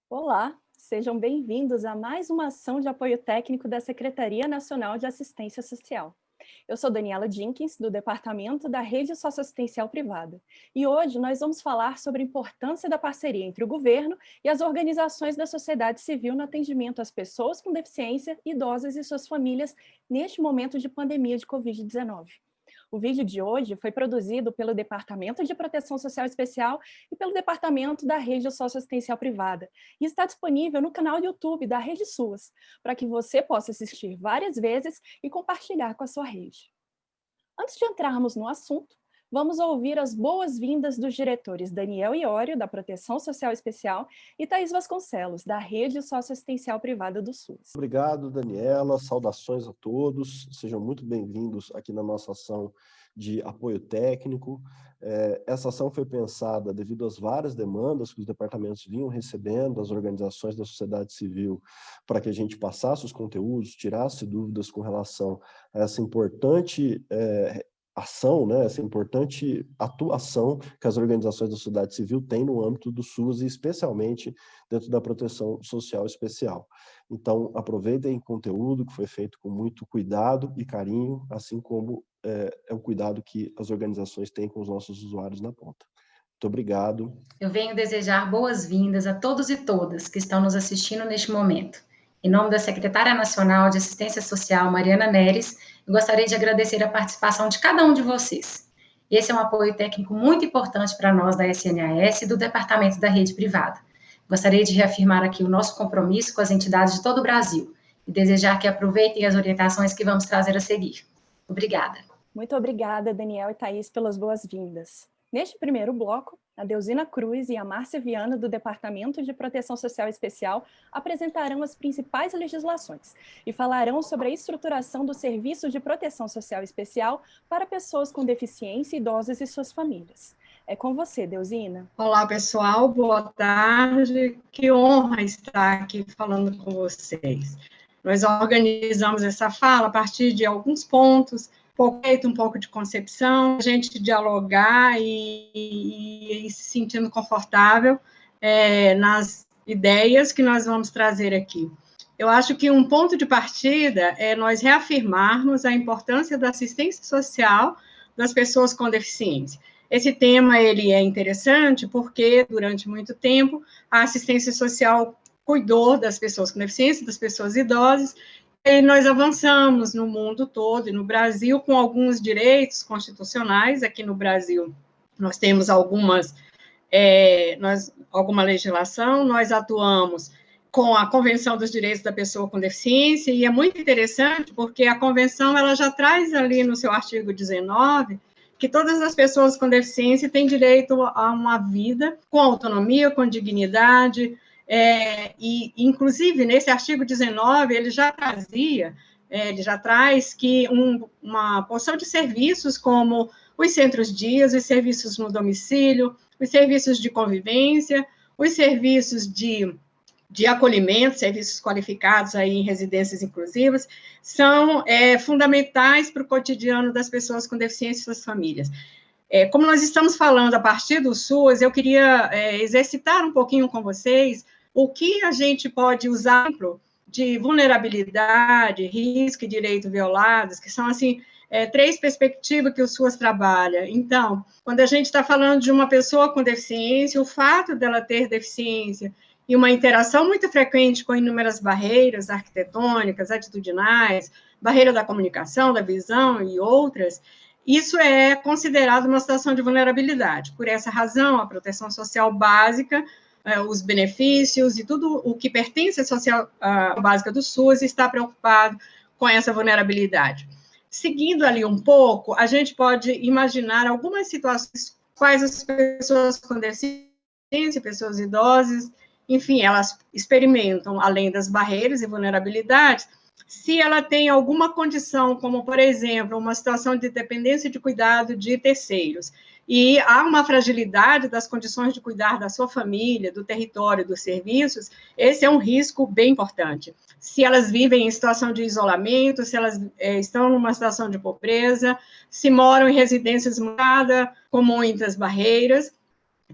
Olá, sejam bem-vindos a mais uma ação de apoio técnico da Secretaria Nacional de Assistência Social. Eu sou Daniela Jenkins, do Departamento da Rede Socioassistencial Privada, e hoje nós vamos falar sobre a importância da parceria entre o governo e as organizações da sociedade civil no atendimento às pessoas com deficiência, idosas e suas famílias neste momento de pandemia de Covid-19. O vídeo de hoje foi produzido pelo Departamento de Proteção Social Especial e pelo Departamento da Rede Socioassistencial Privada e está disponível no canal do YouTube da Rede SUAS, para que você possa assistir várias vezes e compartilhar com a sua rede. Antes de entrarmos no assunto, vamos ouvir as boas-vindas dos diretores Daniel Iório, da Proteção Social Especial, e Thaís Vasconcelos, da Rede Socioassistencial Privada do SUS. Obrigado, Daniela. Saudações a todos. Sejam muito bem-vindos aqui na nossa ação de apoio técnico. Essa ação foi pensada devido às várias demandas que os departamentos vinham recebendo das organizações da sociedade civil para que a gente passasse os conteúdos, tirasse dúvidas com relação a essa importante ação, né, essa importante atuação que as organizações da sociedade civil têm no âmbito do SUS e especialmente dentro da proteção social especial. Então, aproveitem o conteúdo que foi feito com muito cuidado e carinho, assim como é o cuidado que as organizações têm com os nossos usuários na ponta. Muito obrigado. Eu venho desejar boas-vindas a todos e todas que estão nos assistindo neste momento. Em nome da Secretária Nacional de Assistência Social, Mariana Neres, eu gostaria de agradecer a participação de cada um de vocês. Esse é um apoio técnico muito importante para nós da SNAS e do Departamento da Rede Privada. Gostaria de reafirmar aqui o nosso compromisso com as entidades de todo o Brasil e desejar que aproveitem as orientações que vamos trazer a seguir. Obrigada. Muito obrigada, Daniel e Thaís, pelas boas-vindas. Neste primeiro bloco, a Deusina Cruz e a Márcia Viana, do Departamento de Proteção Social Especial, apresentarão as principais legislações e falarão sobre a estruturação do Serviço de Proteção Social Especial para pessoas com deficiência, idosas e suas famílias. É com você, Deusina. Olá, pessoal, boa tarde. Que honra estar aqui falando com vocês. Nós organizamos essa fala a partir de alguns pontos, um pouco de concepção, a gente dialogar e se sentindo confortável nas ideias que nós vamos trazer aqui. Eu acho que um ponto de partida é nós reafirmarmos a importância da assistência social das pessoas com deficiência. Esse tema ele é interessante porque, durante muito tempo, a assistência social cuidou das pessoas com deficiência, das pessoas idosas, e nós avançamos no mundo todo e no Brasil com alguns direitos constitucionais. Aqui no Brasil, nós temos alguma legislação, nós atuamos com a Convenção dos Direitos da Pessoa com Deficiência, e é muito interessante porque a Convenção ela já traz ali no seu artigo 19 que todas as pessoas com deficiência têm direito a uma vida com autonomia, com dignidade, e, inclusive, nesse artigo 19, ele já traz que uma porção de serviços, como os centros-dias, os serviços no domicílio, os serviços de convivência, os serviços de acolhimento, serviços qualificados aí em residências inclusivas, são fundamentais para o cotidiano das pessoas com deficiência e suas famílias. Como nós estamos falando a partir do SUS, eu queria exercitar um pouquinho com vocês o que a gente pode usar de vulnerabilidade, risco e direito violados, que são, assim, três perspectivas que o SUS trabalha. Então, quando a gente está falando de uma pessoa com deficiência, o fato dela ter deficiência e uma interação muito frequente com inúmeras barreiras arquitetônicas, atitudinais, barreira da comunicação, da visão e outras, isso é considerado uma situação de vulnerabilidade. Por essa razão, a proteção social básica, os benefícios e tudo o que pertence à social básica do SUS está preocupado com essa vulnerabilidade. Seguindo ali um pouco, a gente pode imaginar algumas situações quais as pessoas com deficiência, pessoas idosas, enfim, elas experimentam, além das barreiras e vulnerabilidades, se ela tem alguma condição, como, por exemplo, uma situação de dependência de cuidado de terceiros, e há uma fragilidade das condições de cuidar da sua família, do território, dos serviços, esse é um risco bem importante. Se elas vivem em situação de isolamento, se elas estão numa situação de pobreza, se moram em residências com muitas barreiras,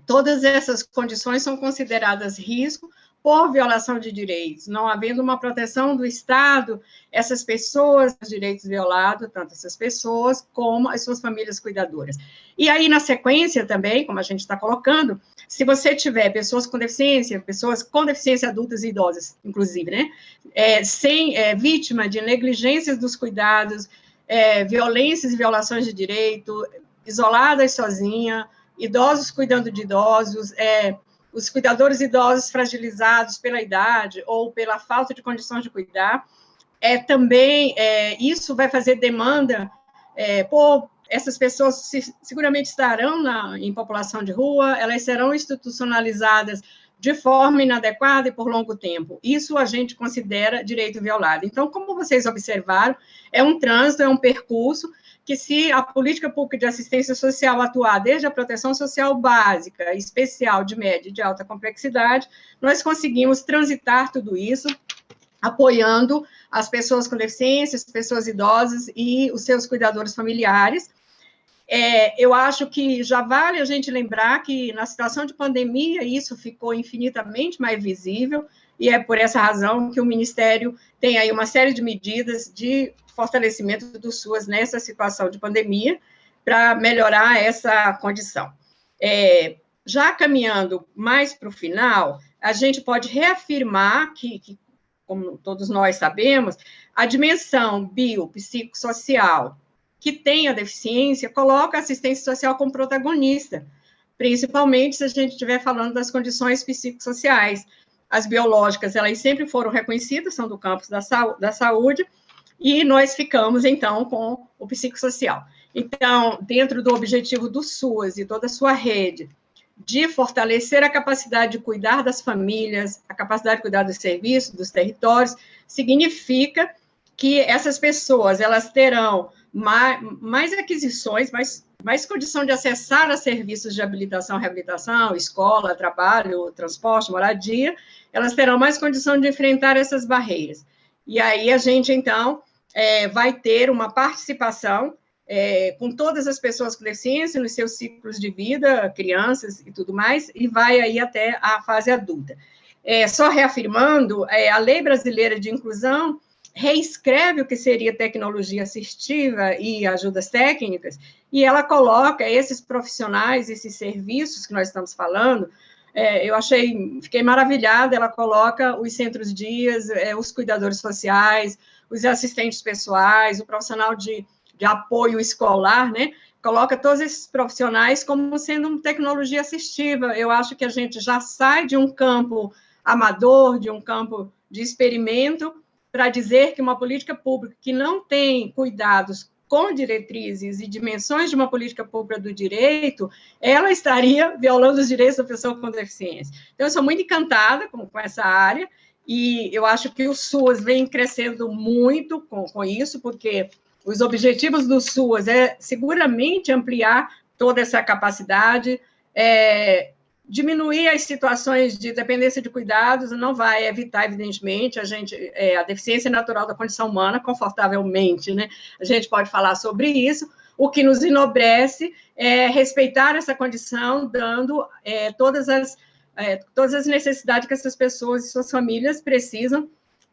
todas essas condições são consideradas risco por violação de direitos, não havendo uma proteção do Estado, essas pessoas, os direitos violados, tanto essas pessoas como as suas famílias cuidadoras. E aí, na sequência também, como a gente está colocando, se você tiver pessoas com deficiência adultas e idosas, inclusive, né, vítima de negligências dos cuidados, violências e violações de direito, isoladas sozinha, idosos cuidando de idosos, os cuidadores idosos fragilizados pela idade ou pela falta de condições de cuidar, também isso vai fazer demanda por essas pessoas seguramente estarão em população de rua, elas serão institucionalizadas de forma inadequada e por longo tempo. Isso a gente considera direito violado. Então, como vocês observaram, é um trânsito, é um percurso que, se a política pública de assistência social atuar desde a proteção social básica, especial, de média e de alta complexidade, nós conseguimos transitar tudo isso, apoiando as pessoas com deficiência, as pessoas idosas e os seus cuidadores familiares. Eu acho que já vale a gente lembrar que, na situação de pandemia, isso ficou infinitamente mais visível, e é por essa razão que o Ministério tem aí uma série de medidas de fortalecimento do SUAS nessa situação de pandemia, para melhorar essa condição. Já caminhando mais para o final, a gente pode reafirmar que, como todos nós sabemos, a dimensão biopsicossocial que tem a deficiência coloca a assistência social como protagonista, principalmente se a gente estiver falando das condições psicossociais. As biológicas, elas sempre foram reconhecidas, são do campo da saúde, e nós ficamos, então, com o psicossocial. Então, dentro do objetivo do SUAS e toda a sua rede, de fortalecer a capacidade de cuidar das famílias, a capacidade de cuidar dos serviços, dos territórios, significa que essas pessoas, elas terão mais aquisições, mais condição de acessar a serviços de habilitação, reabilitação, escola, trabalho, transporte, moradia, elas terão mais condição de enfrentar essas barreiras. E aí a gente, então, vai ter uma participação com todas as pessoas com deficiência nos seus ciclos de vida, crianças e tudo mais, e vai aí até a fase adulta. Só reafirmando, a Lei Brasileira de Inclusão reescreve o que seria tecnologia assistiva e ajudas técnicas, e ela coloca esses profissionais, esses serviços que nós estamos falando, fiquei maravilhada, ela coloca os centros-dias, os cuidadores sociais, os assistentes pessoais, o profissional de apoio escolar, né? Coloca todos esses profissionais como sendo tecnologia assistiva. Eu acho que a gente já sai de um campo amador, de um campo de experimento, para dizer que uma política pública que não tem cuidados com diretrizes e dimensões de uma política pública do direito, ela estaria violando os direitos da pessoa com deficiência. Então, eu sou muito encantada com essa área, e eu acho que o SUAS vem crescendo muito com isso, porque os objetivos do SUAS seguramente ampliar toda essa capacidade, diminuir as situações de dependência de cuidados, não vai evitar, evidentemente, a deficiência natural da condição humana, confortavelmente, né? A gente pode falar sobre isso. O que nos enobrece é respeitar essa condição, dando todas as necessidades que essas pessoas e suas famílias precisam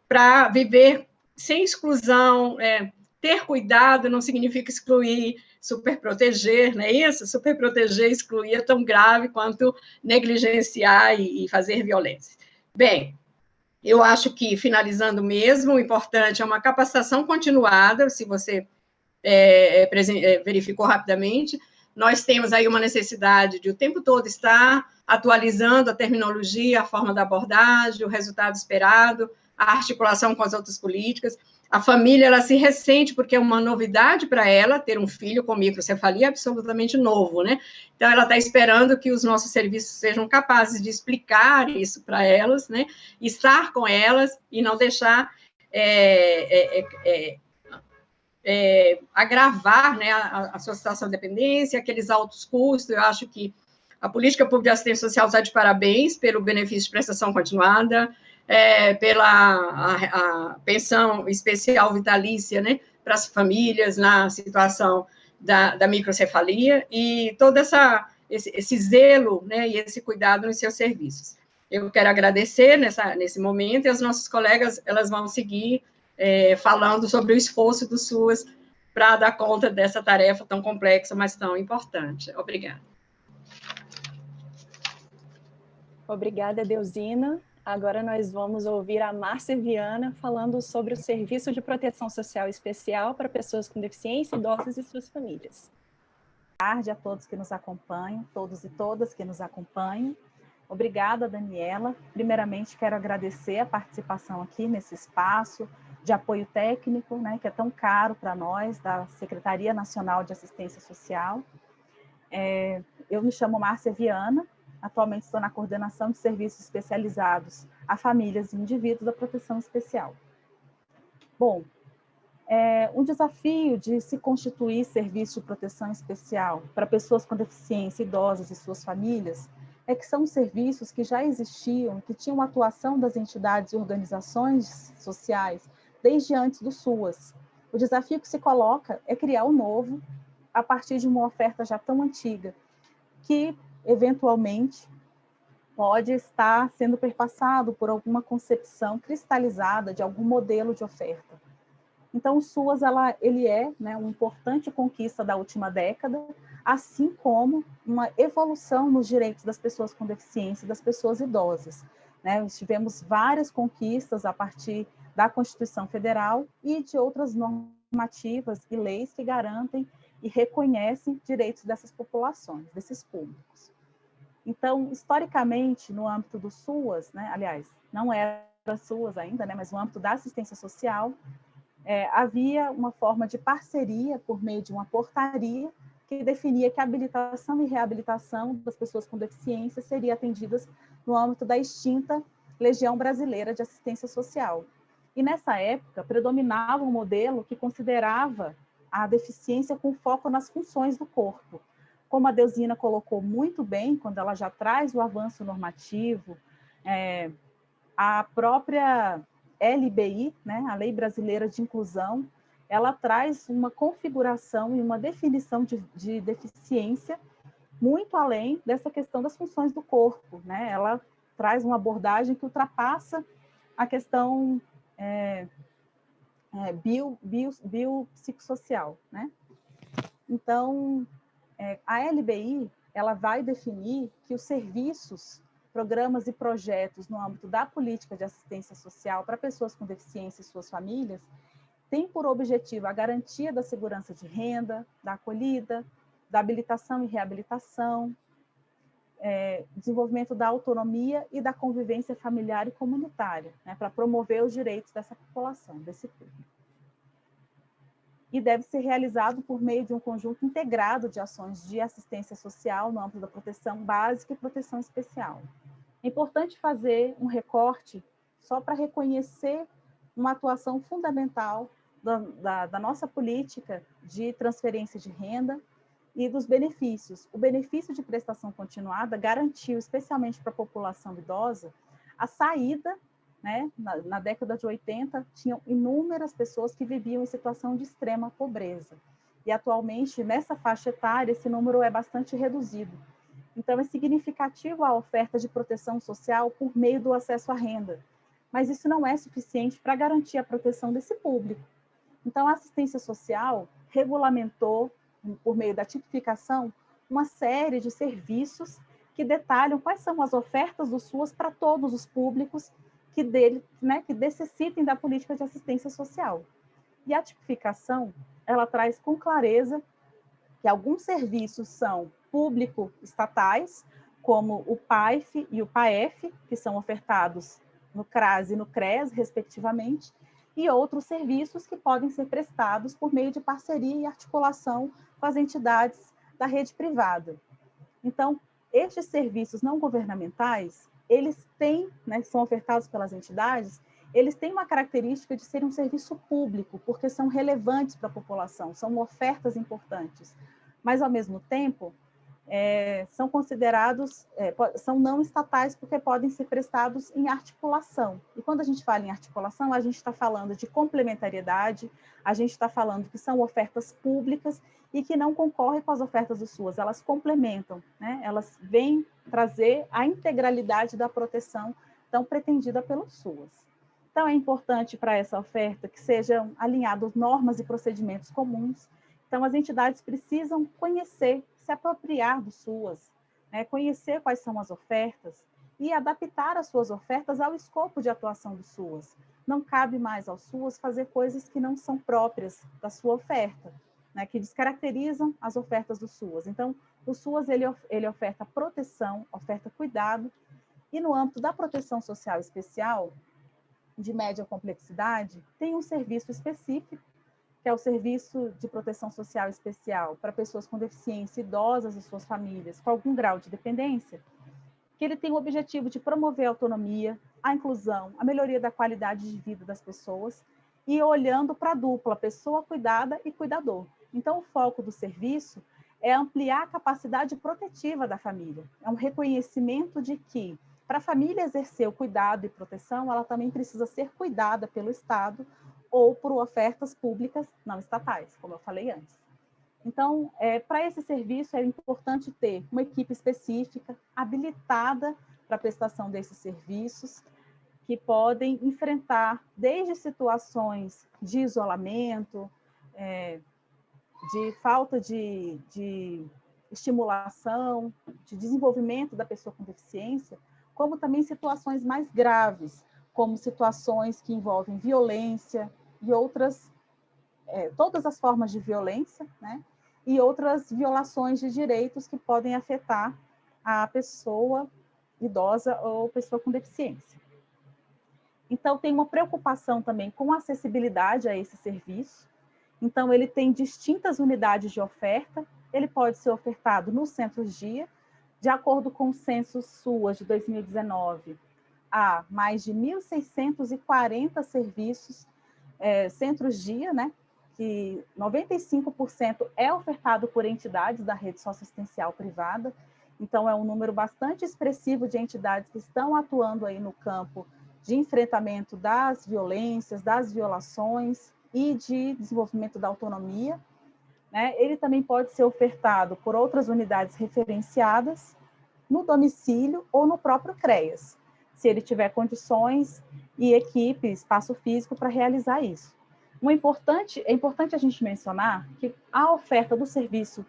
para viver sem exclusão. Ter cuidado não significa excluir, superproteger, não é isso? Superproteger, excluir é tão grave quanto negligenciar e fazer violência. Bem, eu acho que, finalizando mesmo, o importante é uma capacitação continuada, se você verificou rapidamente, nós temos aí uma necessidade de o tempo todo estar atualizando a terminologia, a forma da abordagem, o resultado esperado, a articulação com as outras políticas. A família, ela se ressente porque é uma novidade para ela ter um filho com microcefalia absolutamente novo, né? Então, ela está esperando que os nossos serviços sejam capazes de explicar isso para elas, né? Estar com elas e não deixar agravar, né, a sua situação de dependência, aqueles altos custos. Eu acho que a política pública de assistência social está de parabéns pelo benefício de prestação continuada, pela a pensão especial vitalícia, né, para as famílias na situação da microcefalia, e todo esse zelo, né, e esse cuidado nos seus serviços. eu quero agradecer nesse momento, e as nossas colegas, elas vão seguir falando sobre o esforço do SUAS para dar conta dessa tarefa tão complexa, mas tão importante. Obrigada. Obrigada, Deusina. Agora nós vamos ouvir a Márcia Viana falando sobre o Serviço de Proteção Social Especial para pessoas com deficiência, idosos e suas famílias. Boa tarde a todos que nos acompanham, todos e todas que nos acompanham. Obrigada, Daniela. Primeiramente, quero agradecer a participação aqui nesse espaço de apoio técnico, né, que é tão caro para nós, da Secretaria Nacional de Assistência Social. Eu me chamo Márcia Viana, atualmente estou na coordenação de serviços especializados a famílias e indivíduos da proteção especial. Bom, um desafio de se constituir serviço de proteção especial para pessoas com deficiência, idosos e suas famílias, é que são serviços que já existiam, que tinham atuação das entidades e organizações sociais desde antes do SUAS. O desafio que se coloca é criar o novo a partir de uma oferta já tão antiga, que eventualmente pode estar sendo perpassado por alguma concepção cristalizada de algum modelo de oferta. Então, o SUAS ele é, né, uma importante conquista da última década, assim como uma evolução nos direitos das pessoas com deficiência e das pessoas idosas. Né? Nós tivemos várias conquistas a partir da Constituição Federal e de outras normativas e leis que garantem e reconhecem direitos dessas populações, desses públicos. Então, historicamente, no âmbito do SUAS, né, aliás, não era SUAS ainda, né, mas no âmbito da assistência social, havia uma forma de parceria por meio de uma portaria que definia que a habilitação e reabilitação das pessoas com deficiência seriam atendidas no âmbito da extinta Legião Brasileira de Assistência Social. E nessa época predominava um modelo que considerava a deficiência com foco nas funções do corpo. Como a Deusina colocou muito bem, quando ela já traz o avanço normativo, a própria LBI, né, a Lei Brasileira de Inclusão, ela traz uma configuração e uma definição de deficiência muito além dessa questão das funções do corpo, né? Ela traz uma abordagem que ultrapassa a questão biopsicossocial, né? Então, a LBI, ela vai definir que os serviços, programas e projetos no âmbito da política de assistência social para pessoas com deficiência e suas famílias têm por objetivo a garantia da segurança de renda, da acolhida, da habilitação e reabilitação, desenvolvimento da autonomia e da convivência familiar e comunitária, né, para promover os direitos dessa população, desse público. E deve ser realizado por meio de um conjunto integrado de ações de assistência social no âmbito da proteção básica e proteção especial. É importante fazer um recorte só para reconhecer uma atuação fundamental da nossa política de transferência de renda e dos benefícios. O benefício de prestação continuada garantiu, especialmente para a população idosa, a saída, né, na década de 80, tinham inúmeras pessoas que viviam em situação de extrema pobreza. E atualmente, nessa faixa etária, esse número é bastante reduzido. Então, é significativo a oferta de proteção social por meio do acesso à renda. Mas isso não é suficiente para garantir a proteção desse público. Então, a assistência social regulamentou, por meio da tipificação, uma série de serviços que detalham quais são as ofertas do SUAS para todos os públicos que necessitem da política de assistência social. E a tipificação, ela traz com clareza que alguns serviços são público-estatais, como o PAIF e o PAEF, que são ofertados no CRAS e no CRES, respectivamente, e outros serviços que podem ser prestados por meio de parceria e articulação com as entidades da rede privada. Então, estes serviços não governamentais, eles têm, né, são ofertados pelas entidades, eles têm uma característica de serem um serviço público, porque são relevantes para a população, são ofertas importantes. Mas, ao mesmo tempo, são considerados, são não estatais porque podem ser prestados em articulação. E quando a gente fala em articulação, a gente está falando de complementariedade, a gente está falando que são ofertas públicas e que não concorrem com as ofertas do SUAS, elas complementam, né? Elas vêm trazer a integralidade da proteção tão pretendida pelo SUAS. Então, é importante para essa oferta que sejam alinhadas normas e procedimentos comuns. Então, as entidades precisam conhecer, se apropriar do SUAS, né? Conhecer quais são as ofertas e adaptar as suas ofertas ao escopo de atuação do SUAS. Não cabe mais ao SUAS fazer coisas que não são próprias da sua oferta, né? Que descaracterizam as ofertas do SUAS. Então, o SUAS ele oferta proteção, oferta cuidado, e no âmbito da proteção social especial, de média complexidade, tem um serviço específico, que é o Serviço de Proteção Social Especial para pessoas com deficiência, idosas e suas famílias, com algum grau de dependência, que ele tem o objetivo de promover a autonomia, a inclusão, a melhoria da qualidade de vida das pessoas, e olhando para a dupla, pessoa cuidada e cuidador. Então, o foco do serviço é ampliar a capacidade protetiva da família. É um reconhecimento de que, para a família exercer o cuidado e proteção, ela também precisa ser cuidada pelo Estado ou por ofertas públicas não estatais, como eu falei antes. Então, para esse serviço, é importante ter uma equipe específica, habilitada para a prestação desses serviços, que podem enfrentar desde situações de isolamento, de falta de estimulação, de desenvolvimento da pessoa com deficiência, como também situações mais graves, como situações que envolvem violência e outras, todas as formas de violência, né? E outras violações de direitos que podem afetar a pessoa idosa ou pessoa com deficiência. Então, tem uma preocupação também com a acessibilidade a esse serviço. Então, ele tem distintas unidades de oferta, ele pode ser ofertado nos centros-dia, de acordo com o censo SUAS de 2019, há mais de 1.640 serviços, centros-dia, né? Que 95% é ofertado por entidades da rede socioassistencial privada, então é um número bastante expressivo de entidades que estão atuando aí no campo de enfrentamento das violências, das violações e de desenvolvimento da autonomia, né? Ele também pode ser ofertado por outras unidades referenciadas no domicílio ou no próprio CREAS, se ele tiver condições e equipe, espaço físico para realizar isso. É importante a gente mencionar que a oferta do serviço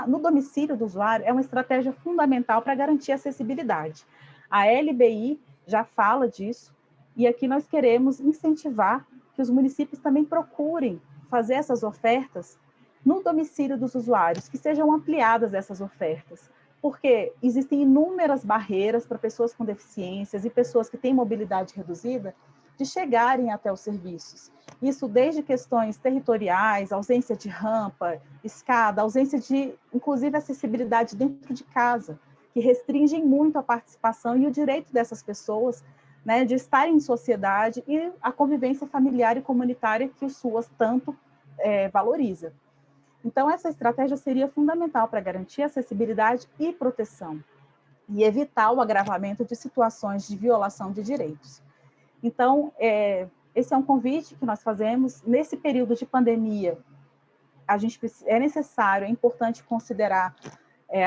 no domicílio do usuário é uma estratégia fundamental para garantir a acessibilidade. A LBI já fala disso, e aqui nós queremos incentivar que os municípios também procurem fazer essas ofertas no domicílio dos usuários, que sejam ampliadas essas ofertas, porque existem inúmeras barreiras para pessoas com deficiências e pessoas que têm mobilidade reduzida de chegarem até os serviços. Isso desde questões territoriais, ausência de rampa, escada, ausência de, inclusive, acessibilidade dentro de casa, que restringem muito a participação e o direito dessas pessoas, né, de estarem em sociedade e a convivência familiar e comunitária que o SUAS tanto valoriza. Então, essa estratégia seria fundamental para garantir acessibilidade e proteção e evitar o agravamento de situações de violação de direitos. Então, esse é um convite que nós fazemos. Nesse período de pandemia, é necessário, é importante considerar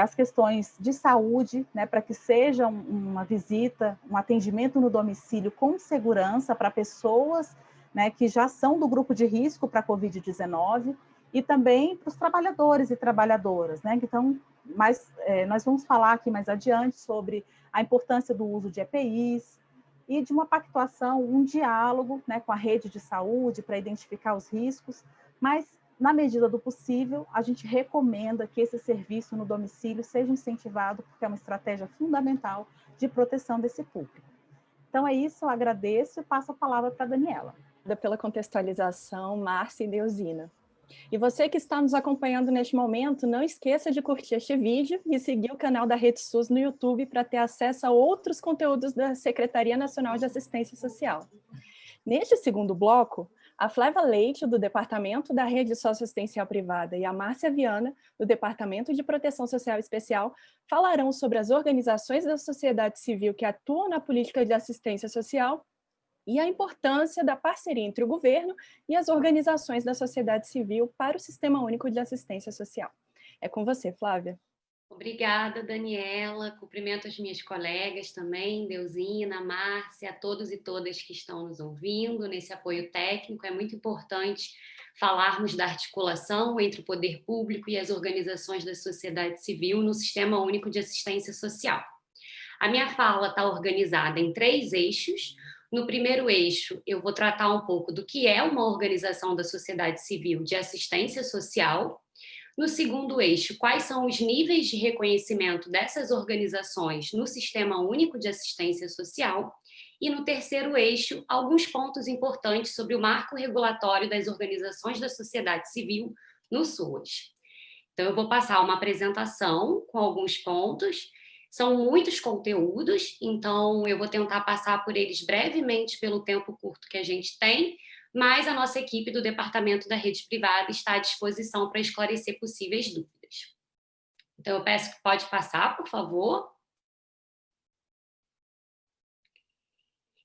as questões de saúde, né, para que seja uma visita, um atendimento no domicílio com segurança para pessoas, né, que já são do grupo de risco para a Covid-19, e também para os trabalhadores e trabalhadoras, né? Então, nós vamos falar aqui mais adiante sobre a importância do uso de EPIs e de uma pactuação, um diálogo, né, com a rede de saúde para identificar os riscos, mas, na medida do possível, a gente recomenda que esse serviço no domicílio seja incentivado, porque é uma estratégia fundamental de proteção desse público. Então, é isso, eu agradeço e passo a palavra para a Daniela. Pela contextualização, Márcia e Deusina. E você que está nos acompanhando neste momento, não esqueça de curtir este vídeo e seguir o canal da Rede SUS no YouTube para ter acesso a outros conteúdos da Secretaria Nacional de Assistência Social. Neste segundo bloco, A Flávia Leite, do Departamento da Rede Socioassistencial Privada, e a Márcia Viana, do Departamento de Proteção Social Especial, falarão sobre as organizações da sociedade civil que atuam na política de assistência social e a importância da parceria entre o governo e as organizações da sociedade civil para o Sistema Único de Assistência Social. É com você, Flávia. Obrigada, Daniela. Cumprimento as minhas colegas também, Deusina, Márcia, a todos e todas que estão nos ouvindo nesse apoio técnico. É muito importante falarmos da articulação entre o poder público e as organizações da sociedade civil no Sistema Único de Assistência Social. A minha fala está organizada em 3 eixos. No primeiro eixo, eu vou tratar um pouco do que é uma organização da sociedade civil de assistência social. No segundo eixo, quais são os níveis de reconhecimento dessas organizações no Sistema Único de Assistência Social. E no terceiro eixo, alguns pontos importantes sobre o marco regulatório das organizações da sociedade civil no SUAS. Então, eu vou passar uma apresentação com alguns pontos. São muitos conteúdos, então eu vou tentar passar por eles brevemente pelo tempo curto que a gente tem, mas a nossa equipe do Departamento da Rede Privada está à disposição para esclarecer possíveis dúvidas. Então, eu peço que pode passar, por favor.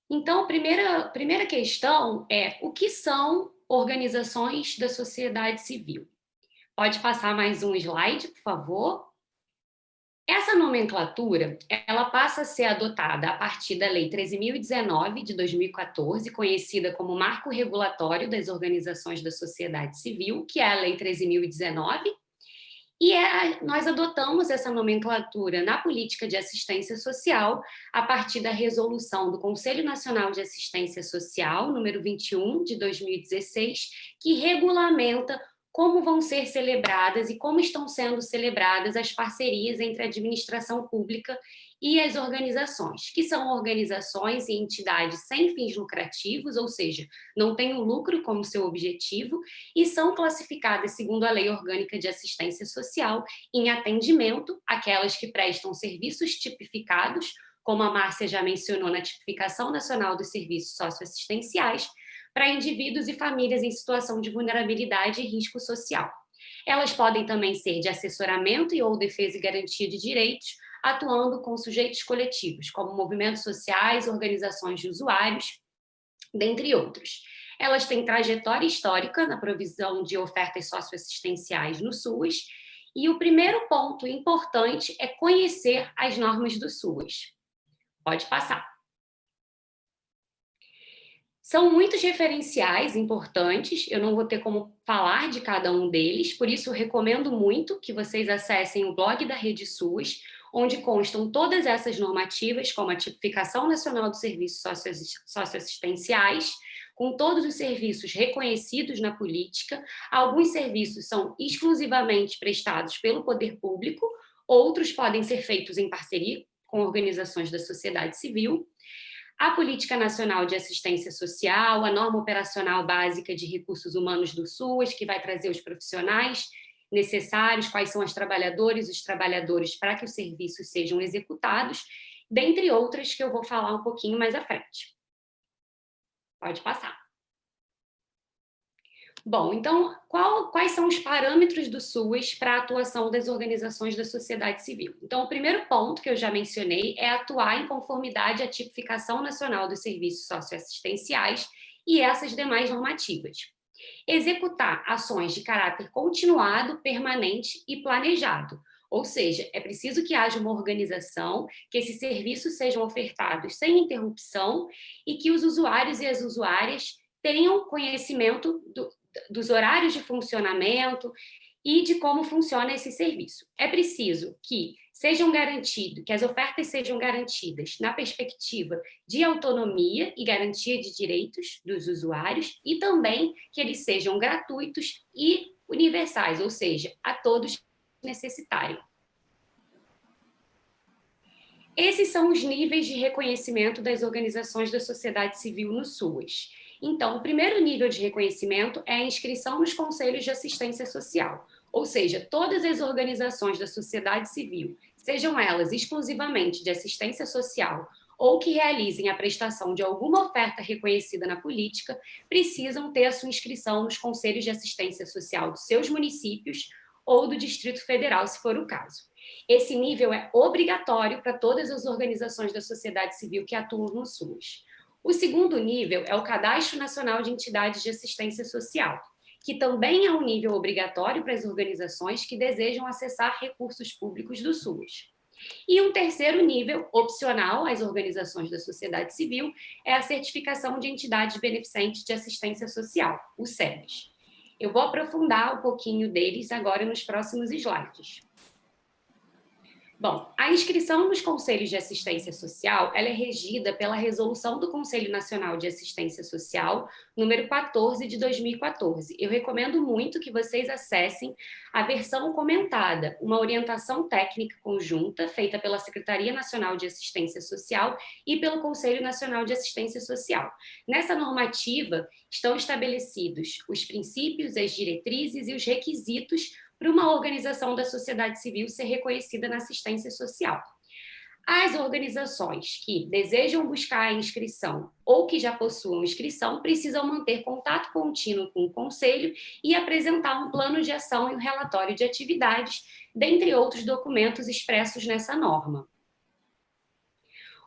Então, a primeira questão é o que são organizações da sociedade civil? Pode passar mais um slide, por favor. Essa nomenclatura, ela passa a ser adotada a partir da Lei 13.019, de 2014, conhecida como Marco Regulatório das Organizações da Sociedade Civil, que é a Lei 13.019, e nós adotamos essa nomenclatura na política de assistência social a partir da resolução do Conselho Nacional de Assistência Social, número 21, de 2016, que regulamenta como vão ser celebradas e como estão sendo celebradas as parcerias entre a administração pública e as organizações, que são organizações e entidades sem fins lucrativos, ou seja, não têm o lucro como seu objetivo, e são classificadas segundo a Lei Orgânica de Assistência Social em atendimento, aquelas que prestam serviços tipificados, como a Márcia já mencionou na Tipificação Nacional dos Serviços Socioassistenciais, para indivíduos e famílias em situação de vulnerabilidade e risco social. Elas podem também ser de assessoramento e ou defesa e garantia de direitos, atuando com sujeitos coletivos, como movimentos sociais, organizações de usuários, dentre outros. Elas têm trajetória histórica na provisão de ofertas socioassistenciais no SUAS, e o primeiro ponto importante é conhecer as normas do SUAS. Pode passar. São muitos referenciais importantes, eu não vou ter como falar de cada um deles, por isso eu recomendo muito que vocês acessem o blog da Rede SUAS, onde constam todas essas normativas, como a Tipificação Nacional dos Serviços Socioassistenciais, com todos os serviços reconhecidos na política. Alguns serviços são exclusivamente prestados pelo poder público, outros podem ser feitos em parceria com organizações da sociedade civil. A Política Nacional de Assistência Social, a Norma Operacional Básica de Recursos Humanos do SUAS, que vai trazer os profissionais necessários, quais são as trabalhadoras e os trabalhadores para que os serviços sejam executados, dentre outras que eu vou falar um pouquinho mais à frente. Pode passar. Bom, então, quais são os parâmetros do SUAS para a atuação das organizações da sociedade civil? Então, o primeiro ponto que eu já mencionei é atuar em conformidade à Tipificação Nacional dos Serviços Socioassistenciais e essas demais normativas. Executar ações de caráter continuado, permanente e planejado, ou seja, é preciso que haja uma organização, que esses serviços sejam ofertados sem interrupção e que os usuários e as usuárias tenham conhecimento dos horários de funcionamento e de como funciona esse serviço. É preciso que as ofertas sejam garantidas na perspectiva de autonomia e garantia de direitos dos usuários e também que eles sejam gratuitos e universais, ou seja, a todos necessitarem. Esses são os níveis de reconhecimento das organizações da sociedade civil no SUAS. Então, o primeiro nível de reconhecimento é a inscrição nos conselhos de assistência social, ou seja, todas as organizações da sociedade civil, sejam elas exclusivamente de assistência social ou que realizem a prestação de alguma oferta reconhecida na política precisam ter a sua inscrição nos conselhos de assistência social dos seus municípios ou do Distrito Federal, se for o caso. Esse nível é obrigatório para todas as organizações da sociedade civil que atuam no SUS. O segundo nível é o Cadastro Nacional de Entidades de Assistência Social, que também é um nível obrigatório para as organizações que desejam acessar recursos públicos do SUS. E um terceiro nível, opcional às organizações da sociedade civil, é a Certificação de Entidades Beneficentes de Assistência Social, o SEBS. Eu vou aprofundar um pouquinho deles agora nos próximos slides. Bom, a inscrição nos Conselhos de Assistência Social ela é regida pela Resolução do Conselho Nacional de Assistência Social, número 14 de 2014. Eu recomendo muito que vocês acessem a versão comentada, uma orientação técnica conjunta feita pela Secretaria Nacional de Assistência Social e pelo Conselho Nacional de Assistência Social. Nessa normativa estão estabelecidos os princípios, as diretrizes e os requisitos para uma organização da sociedade civil ser reconhecida na assistência social. As organizações que desejam buscar a inscrição ou que já possuam inscrição precisam manter contato contínuo com o Conselho e apresentar um plano de ação e um relatório de atividades, dentre outros documentos expressos nessa norma.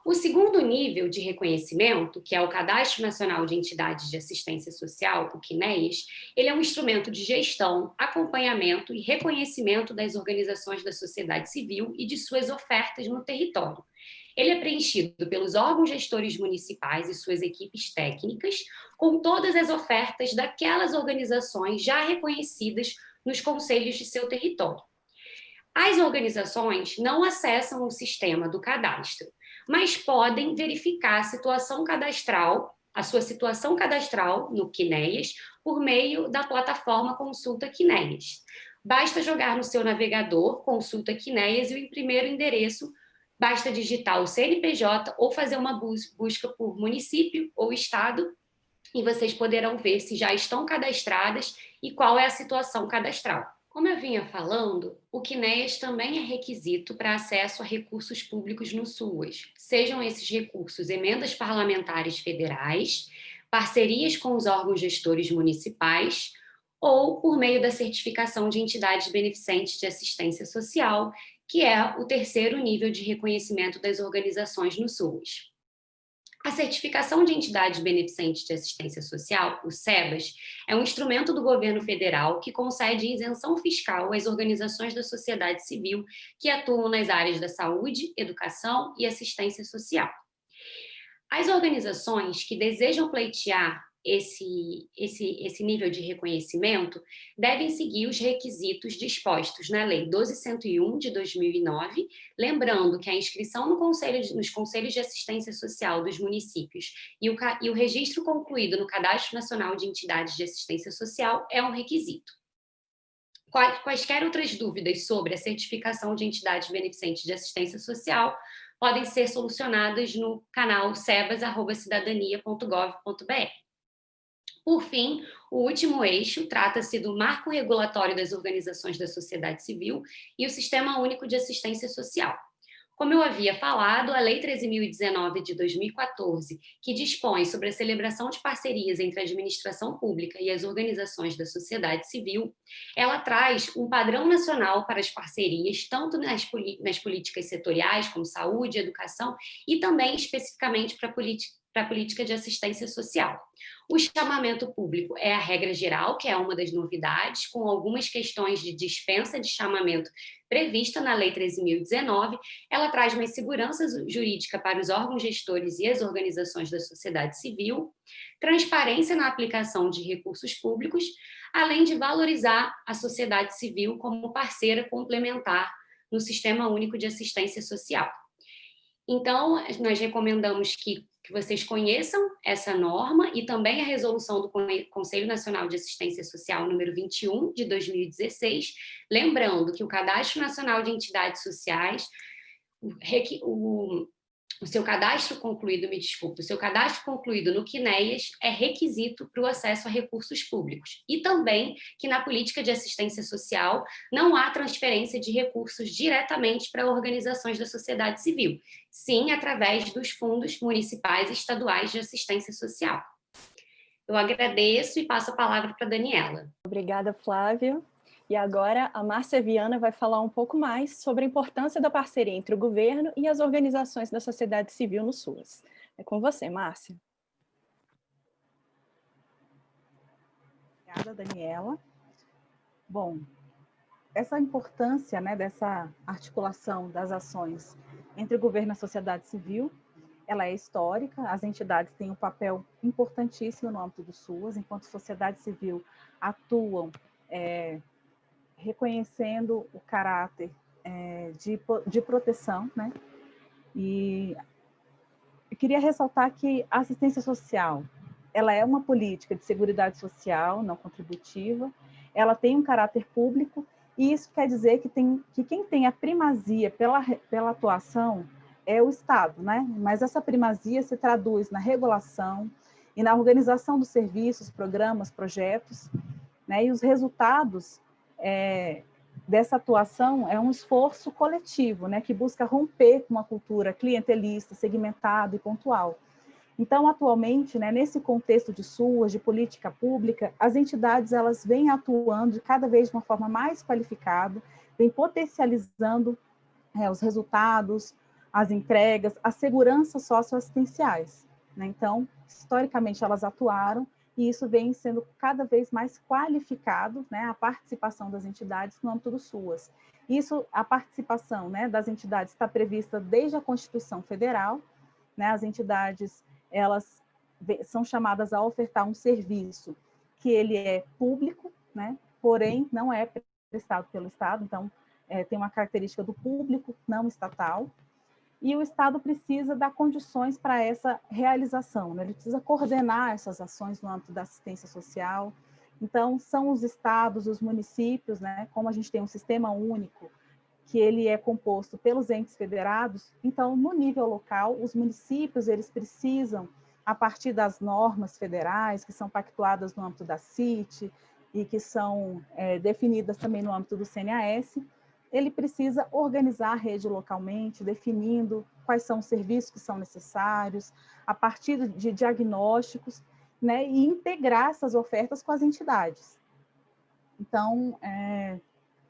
O segundo nível de reconhecimento, que é o Cadastro Nacional de Entidades de Assistência Social, o CNEAS, ele é um instrumento de gestão, acompanhamento e reconhecimento das organizações da sociedade civil e de suas ofertas no território. Ele é preenchido pelos órgãos gestores municipais e suas equipes técnicas, com todas as ofertas daquelas organizações já reconhecidas nos conselhos de seu território. As organizações não acessam o sistema do cadastro, mas podem verificar a sua situação cadastral no CNEAS por meio da plataforma Consulta CNEAS. Basta jogar no seu navegador Consulta CNEAS e o primeiro endereço, basta digitar o CNPJ ou fazer uma busca por município ou estado e vocês poderão ver se já estão cadastradas e qual é a situação cadastral. Como eu vinha falando, o CNEAS também é requisito para acesso a recursos públicos no SUAS, sejam esses recursos emendas parlamentares federais, parcerias com os órgãos gestores municipais ou por meio da certificação de entidades beneficentes de assistência social, que é o terceiro nível de reconhecimento das organizações no SUAS. A certificação de entidades beneficentes de assistência social, o SEBAS, é um instrumento do governo federal que concede isenção fiscal às organizações da sociedade civil que atuam nas áreas da saúde, educação e assistência social. As organizações que desejam pleitear esse nível de reconhecimento devem seguir os requisitos dispostos na Lei 12.101 de 2009, lembrando que a inscrição nos Conselhos de Assistência Social dos municípios e o registro concluído no Cadastro Nacional de Entidades de Assistência Social é um requisito. Quaisquer outras dúvidas sobre a certificação de entidades beneficentes de assistência social podem ser solucionadas no canal sebas@cidadania.gov.br. Por fim, o último eixo trata-se do Marco Regulatório das Organizações da Sociedade Civil e o Sistema Único de Assistência Social. Como eu havia falado, a Lei 13.019 de 2014, que dispõe sobre a celebração de parcerias entre a administração pública e as organizações da sociedade civil, ela traz um padrão nacional para as parcerias, tanto nas políticas setoriais, como saúde, educação, e também especificamente para a política de assistência social. O chamamento público é a regra geral, que é uma das novidades, com algumas questões de dispensa de chamamento prevista na Lei 13.019. Ela traz mais segurança jurídica para os órgãos gestores e as organizações da sociedade civil, transparência na aplicação de recursos públicos, além de valorizar a sociedade civil como parceira complementar no Sistema Único de Assistência Social. Então, nós recomendamos que vocês conheçam essa norma e também a resolução do Conselho Nacional de Assistência Social número 21 de 2016, lembrando que o Cadastro Nacional de Entidades Sociais, o seu cadastro concluído, me desculpe, o seu cadastro concluído no CNEAS é requisito para o acesso a recursos públicos. E também que na política de assistência social não há transferência de recursos diretamente para organizações da sociedade civil, sim através dos fundos municipais e estaduais de assistência social. Eu agradeço e passo a palavra para a Daniela. Obrigada, Flávia. E agora a Márcia Viana vai falar um pouco mais sobre a importância da parceria entre o governo e as organizações da sociedade civil no SUAS. É com você, Márcia. Obrigada, Daniela. Bom, essa importância, né, dessa articulação das ações entre o governo e a sociedade civil, ela é histórica. As entidades têm um papel importantíssimo no âmbito do SUAS, enquanto sociedade civil atuam reconhecendo o caráter de proteção, né? E eu queria ressaltar que a assistência social, ela é uma política de seguridade social não contributiva, ela tem um caráter público, e isso quer dizer que quem tem a primazia pela atuação é o Estado, né? Mas essa primazia se traduz na regulação e na organização dos serviços, programas, projetos, né? E os resultados dessa atuação é um esforço coletivo, né, que busca romper com uma cultura clientelista, segmentada e pontual. Então, atualmente, né, nesse contexto de SUAS, de política pública, as entidades elas vêm atuando cada vez de uma forma mais qualificada, vêm potencializando os resultados, as entregas, as seguranças socioassistenciais, né? Então, historicamente, elas atuaram, e isso vem sendo cada vez mais qualificado, né, a participação das entidades no âmbito do SUAS. Isso, a participação, né, das entidades está prevista desde a Constituição Federal, né, as entidades elas são chamadas a ofertar um serviço que ele é público, né, porém não é prestado pelo Estado, então tem uma característica do público não estatal, e o Estado precisa dar condições para essa realização, né? Ele precisa coordenar essas ações no âmbito da assistência social. Então, são os estados, os municípios, né? Como a gente tem um sistema único, que ele é composto pelos entes federados, então, no nível local, os municípios, eles precisam, a partir das normas federais, que são pactuadas no âmbito da CIT, e que são definidas também no âmbito do CNAS, ele precisa organizar a rede localmente, definindo quais são os serviços que são necessários, a partir de diagnósticos, né, e integrar essas ofertas com as entidades. Então,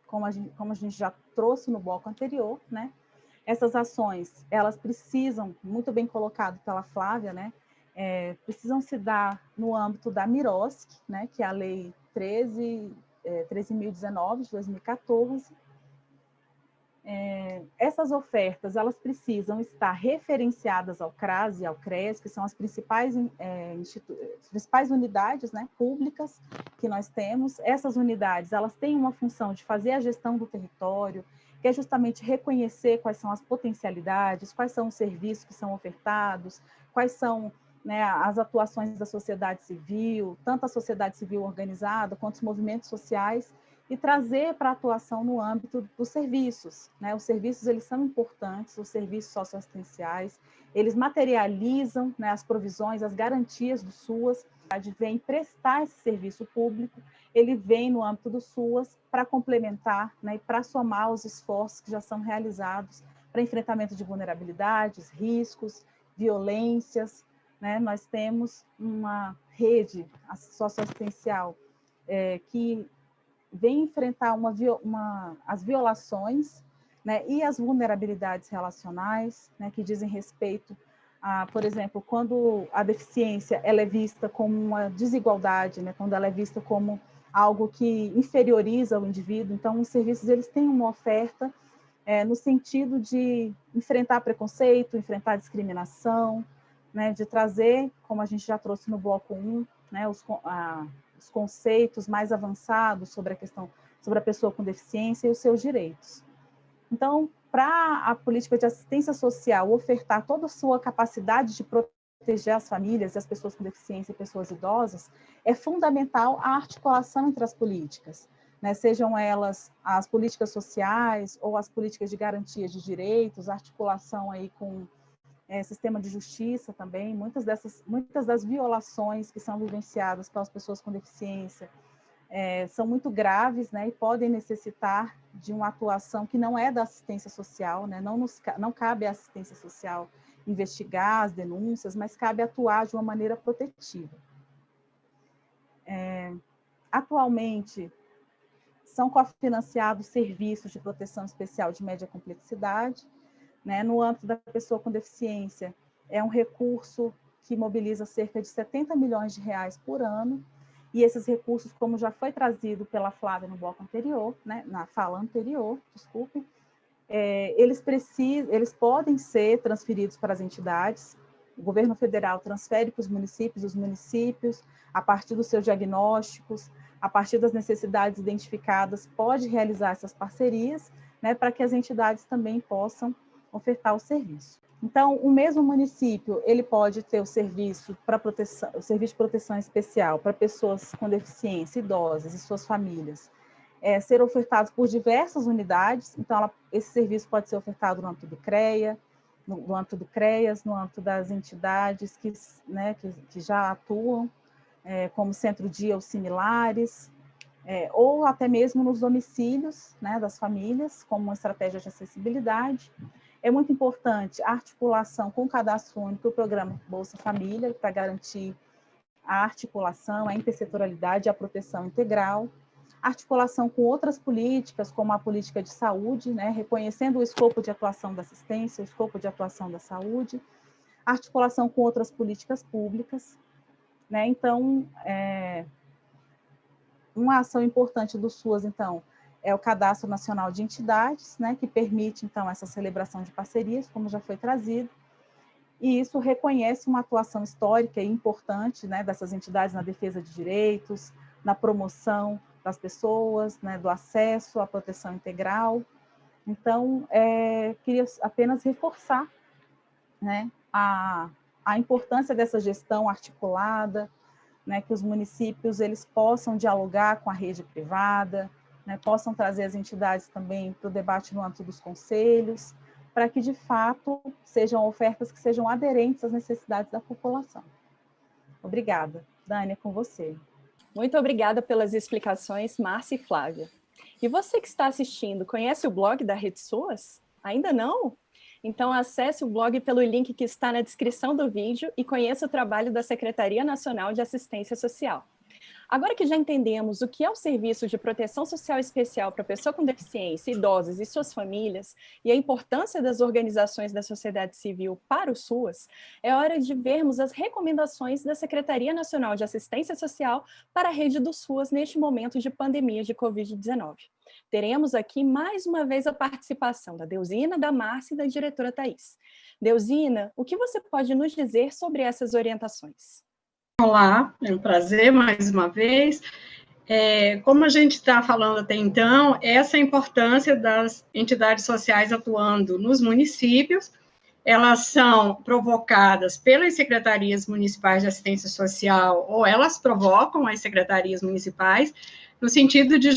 como a gente já trouxe no bloco anterior, né, essas ações, elas precisam, muito bem colocado pela Flávia, né, precisam se dar no âmbito da MIROSC, né, que é a Lei 13.019, de 2014, essas ofertas, elas precisam estar referenciadas ao CRAS e ao CRES, que são as principais unidades, né, públicas que nós temos. Essas unidades, elas têm uma função de fazer a gestão do território, que é justamente reconhecer quais são as potencialidades, quais são os serviços que são ofertados, quais são, né, as atuações da sociedade civil, tanto a sociedade civil organizada quanto os movimentos sociais, e trazer para a atuação no âmbito dos serviços, né? Os serviços, eles são importantes, os serviços socioassistenciais, eles materializam, né, as provisões, as garantias do SUAS, vem prestar esse serviço público, ele vem no âmbito do SUAS para complementar, né, e para somar os esforços que já são realizados para enfrentamento de vulnerabilidades, riscos, violências, né? Nós temos uma rede socioassistencial que vem enfrentar as violações, né, e as vulnerabilidades relacionais, né, que dizem respeito a, por exemplo, quando a deficiência ela é vista como uma desigualdade, né, quando ela é vista como algo que inferioriza o indivíduo. Então, os serviços eles têm uma oferta no sentido de enfrentar preconceito, enfrentar discriminação, né, de trazer, como a gente já trouxe no bloco 1, né, os conceitos mais avançados sobre a questão, sobre a pessoa com deficiência e os seus direitos. Então, para a política de assistência social ofertar toda a sua capacidade de proteger as famílias e as pessoas com deficiência e pessoas idosas, é fundamental a articulação entre as políticas, né? Sejam elas as políticas sociais ou as políticas de garantia de direitos, a articulação aí com sistema de justiça também. Muitas das violações que são vivenciadas pelas pessoas com deficiência são muito graves, né, e podem necessitar de uma atuação que não é da assistência social, né, não cabe à assistência social investigar as denúncias, mas cabe atuar de uma maneira protetiva. Atualmente, são cofinanciados serviços de proteção especial de média complexidade, né, no âmbito da pessoa com deficiência. É um recurso que mobiliza cerca de 70 milhões de reais por ano, e esses recursos, como já foi trazido pela Flávia no bloco anterior, né, na fala anterior, desculpe, eles podem ser transferidos para as entidades. O governo federal transfere para os municípios, a partir dos seus diagnósticos, a partir das necessidades identificadas, pode realizar essas parcerias, né, para que as entidades também possam ofertar o serviço. Então, o mesmo município, ele pode ter o serviço de proteção especial para pessoas com deficiência, idosas e suas famílias, ser ofertado por diversas unidades. Então, esse serviço pode ser ofertado no âmbito do CREA, no âmbito do CREAS, no âmbito das entidades que já atuam, como centro-dia ou similares, ou até mesmo nos domicílios, né, das famílias, como uma estratégia de acessibilidade. É muito importante a articulação com o cadastro único, o programa Bolsa Família, para garantir a articulação, a intersetorialidade e a proteção integral. Articulação com outras políticas, como a política de saúde, né, reconhecendo o escopo de atuação da assistência, o escopo de atuação da saúde. Articulação com outras políticas públicas, né? Então, uma ação importante do SUAS, então, é o Cadastro Nacional de Entidades, né, que permite, então, essa celebração de parcerias, como já foi trazido, e isso reconhece uma atuação histórica e importante, né, dessas entidades na defesa de direitos, na promoção das pessoas, né, do acesso à proteção integral. Então, queria apenas reforçar, né, a importância dessa gestão articulada, né, que os municípios eles possam dialogar com a rede privada, né, possam trazer as entidades também para o debate no âmbito dos conselhos, para que, de fato, sejam ofertas que sejam aderentes às necessidades da população. Obrigada. Dani, é com você. Muito obrigada pelas explicações, Márcia e Flávia. E você que está assistindo, conhece o blog da Rede SUAS? Ainda não? Então, acesse o blog pelo link que está na descrição do vídeo e conheça o trabalho da Secretaria Nacional de Assistência Social. Agora que já entendemos o que é o Serviço de Proteção Social Especial para pessoa com deficiência, idosos e suas famílias, e a importância das organizações da sociedade civil para o SUAS, é hora de vermos as recomendações da Secretaria Nacional de Assistência Social para a rede do SUAS neste momento de pandemia de Covid-19. Teremos aqui mais uma vez a participação da Deusina, da Márcia e da diretora Thaís. Deusina, o que você pode nos dizer sobre essas orientações? Olá, é um prazer mais uma vez. Como a gente está falando até então, essa é a importância das entidades sociais atuando nos municípios. Elas são provocadas pelas secretarias municipais de assistência social, ou elas provocam as secretarias municipais, no sentido de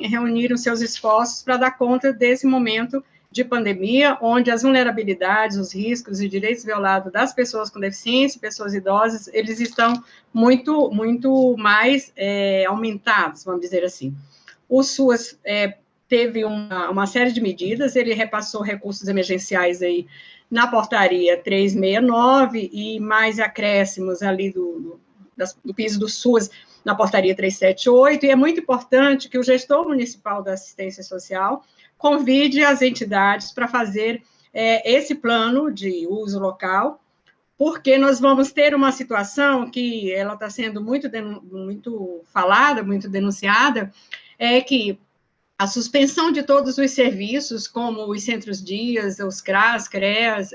reunir os seus esforços para dar conta desse momento de pandemia, onde as vulnerabilidades, os riscos e direitos violados das pessoas com deficiência, pessoas idosas, eles estão muito mais aumentados, vamos dizer assim. O SUAS teve uma série de medidas, ele repassou recursos emergenciais aí na portaria 369 e mais acréscimos ali do piso do SUAS na portaria 378, e é muito importante que o gestor municipal da assistência social convide as entidades para fazer esse plano de uso local, porque nós vamos ter uma situação que ela está sendo muito falada, muito denunciada, que a suspensão de todos os serviços, como os centros-dias, os CRAS, CREAS,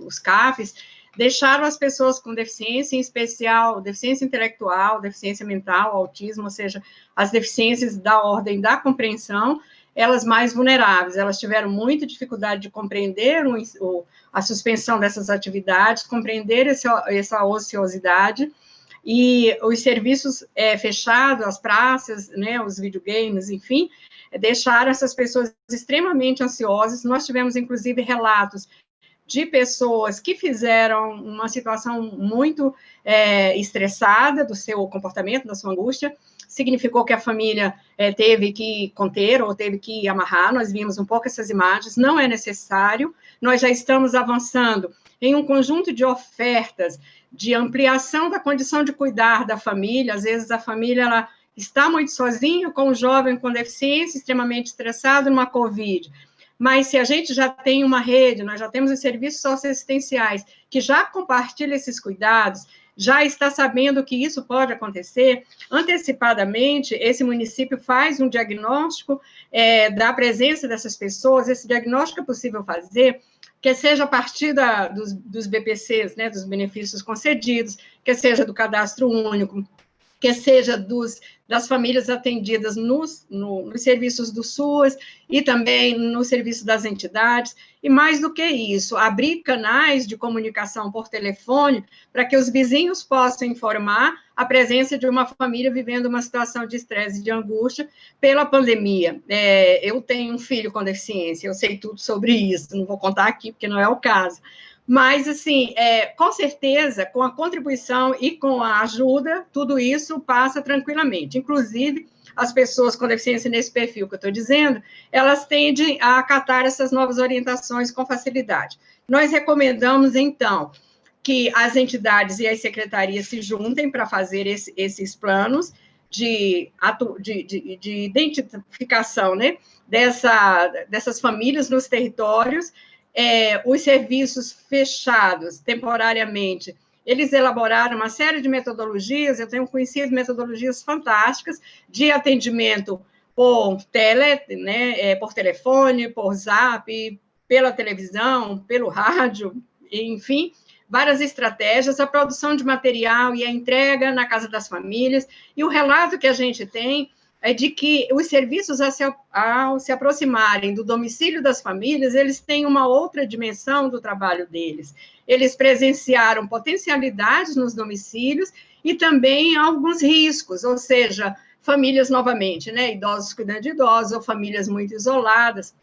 os CAFs, deixaram as pessoas com deficiência, em especial deficiência intelectual, deficiência mental, autismo, ou seja, as deficiências da ordem da compreensão, elas mais vulneráveis, elas tiveram muita dificuldade de compreender a suspensão dessas atividades, compreender essa ociosidade, e os serviços fechados, as praças, né, os videogames, enfim, deixaram essas pessoas extremamente ansiosas. Nós tivemos, inclusive, relatos de pessoas que fizeram uma situação muito estressada do seu comportamento, da sua angústia, significou que a família teve que conter ou teve que amarrar, nós vimos um pouco essas imagens, não é necessário, nós já estamos avançando em um conjunto de ofertas de ampliação da condição de cuidar da família, às vezes a família ela está muito sozinha, com um jovem com deficiência, extremamente estressado, numa Covid. Mas se a gente já tem uma rede, nós já temos os serviços socioassistenciais que já compartilham esses cuidados, já está sabendo que isso pode acontecer, antecipadamente, esse município faz um diagnóstico da presença dessas pessoas, esse diagnóstico é possível fazer, que seja a partir dos BPCs, né, dos benefícios concedidos, que seja do cadastro único, que seja das famílias atendidas nos serviços do SUAS e também no serviço das entidades, e mais do que isso, abrir canais de comunicação por telefone para que os vizinhos possam informar a presença de uma família vivendo uma situação de estresse e de angústia pela pandemia. Eu tenho um filho com deficiência, eu sei tudo sobre isso, não vou contar aqui porque não é o caso. Mas, assim, com certeza, com a contribuição e com a ajuda, tudo isso passa tranquilamente. Inclusive, as pessoas com deficiência nesse perfil que eu estou dizendo, elas tendem a acatar essas novas orientações com facilidade. Nós recomendamos, então, que as entidades e as secretarias se juntem para fazer esses planos de identificação, né, dessas famílias nos territórios. Os serviços fechados temporariamente, eles elaboraram uma série de metodologias, eu tenho conhecido metodologias fantásticas de atendimento por por telefone, por zap, pela televisão, pelo rádio, enfim, várias estratégias, a produção de material e a entrega na casa das famílias, e o relato que a gente tem é de que os serviços, ao se aproximarem do domicílio das famílias, eles têm uma outra dimensão do trabalho deles. Eles presenciaram potencialidades nos domicílios e também alguns riscos, ou seja, famílias, novamente, né, idosos cuidando de idosos, ou famílias muito isoladas.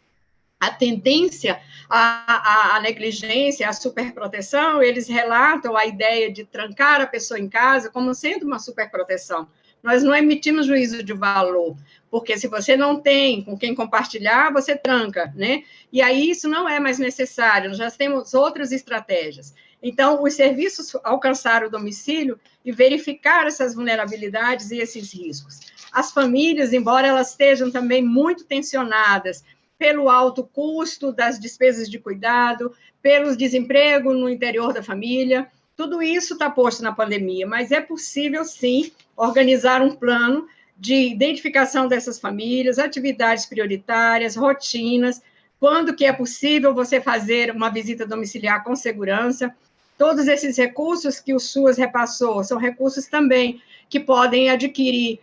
A tendência à negligência, à superproteção, eles relatam a ideia de trancar a pessoa em casa como sendo uma superproteção. Nós não emitimos juízo de valor, porque se você não tem com quem compartilhar, você tranca, né? E aí isso não é mais necessário, nós já temos outras estratégias. Então, os serviços alcançar o domicílio e verificar essas vulnerabilidades e esses riscos. As famílias, embora elas estejam também muito tensionadas pelo alto custo das despesas de cuidado, pelo desemprego no interior da família, tudo isso está posto na pandemia, mas é possível, sim, organizar um plano de identificação dessas famílias, atividades prioritárias, rotinas, quando que é possível você fazer uma visita domiciliar com segurança. Todos esses recursos que o SUAS repassou são recursos também que podem adquirir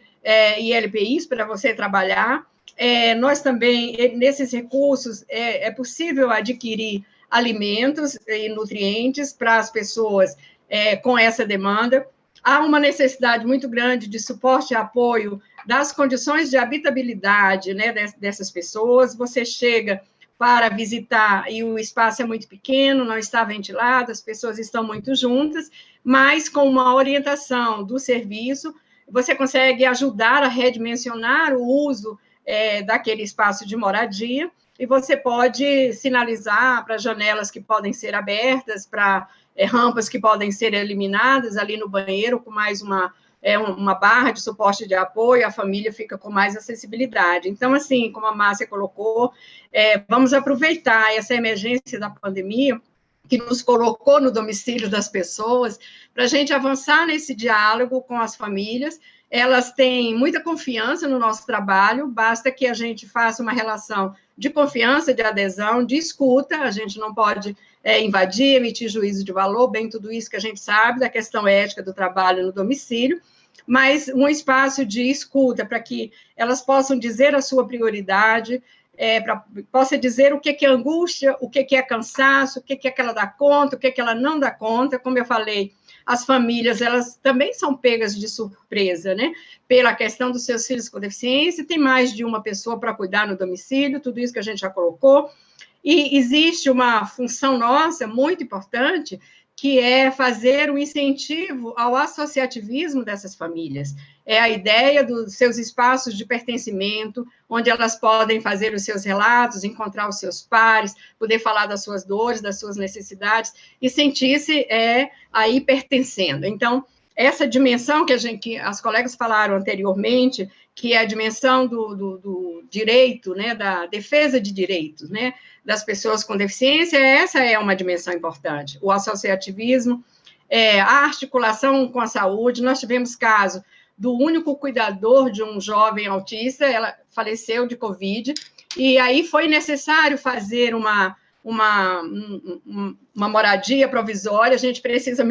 ILPIs para você trabalhar. Nós também, nesses recursos, é possível adquirir alimentos e nutrientes para as pessoas com essa demanda. Há uma necessidade muito grande de suporte e apoio das condições de habitabilidade, né, dessas pessoas. Você chega para visitar e o espaço é muito pequeno, não está ventilado, as pessoas estão muito juntas, mas com uma orientação do serviço, você consegue ajudar a redimensionar o uso daquele espaço de moradia, e você pode sinalizar para janelas que podem ser abertas, para rampas que podem ser eliminadas ali no banheiro, com mais uma barra de suporte de apoio, a família fica com mais acessibilidade. Então, assim, como a Márcia colocou, vamos aproveitar essa emergência da pandemia, que nos colocou no domicílio das pessoas, para a gente avançar nesse diálogo com as famílias. Elas têm muita confiança no nosso trabalho, basta que a gente faça uma relação de confiança, de adesão, de escuta, a gente não pode invadir, emitir juízo de valor, bem tudo isso que a gente sabe da questão ética do trabalho no domicílio, mas um espaço de escuta para que elas possam dizer a sua prioridade, possa dizer o que é angústia, o que é cansaço, o que é que ela dá conta, o que é que ela não dá conta. Como eu falei, as famílias, elas também são pegas de surpresa, né? Pela questão dos seus filhos com deficiência, tem mais de uma pessoa para cuidar no domicílio, tudo isso que a gente já colocou. E existe uma função nossa muito importante, que é fazer um incentivo ao associativismo dessas famílias. É a ideia dos seus espaços de pertencimento, onde elas podem fazer os seus relatos, encontrar os seus pares, poder falar das suas dores, das suas necessidades, e sentir-se aí pertencendo. Então, essa dimensão que as colegas falaram anteriormente, que é a dimensão do direito, né, da defesa de direitos, né, das pessoas com deficiência, essa é uma dimensão importante. O associativismo, a articulação com a saúde. Nós tivemos caso do único cuidador de um jovem autista, ela faleceu de Covid, e aí foi necessário fazer uma moradia provisória. A gente precisa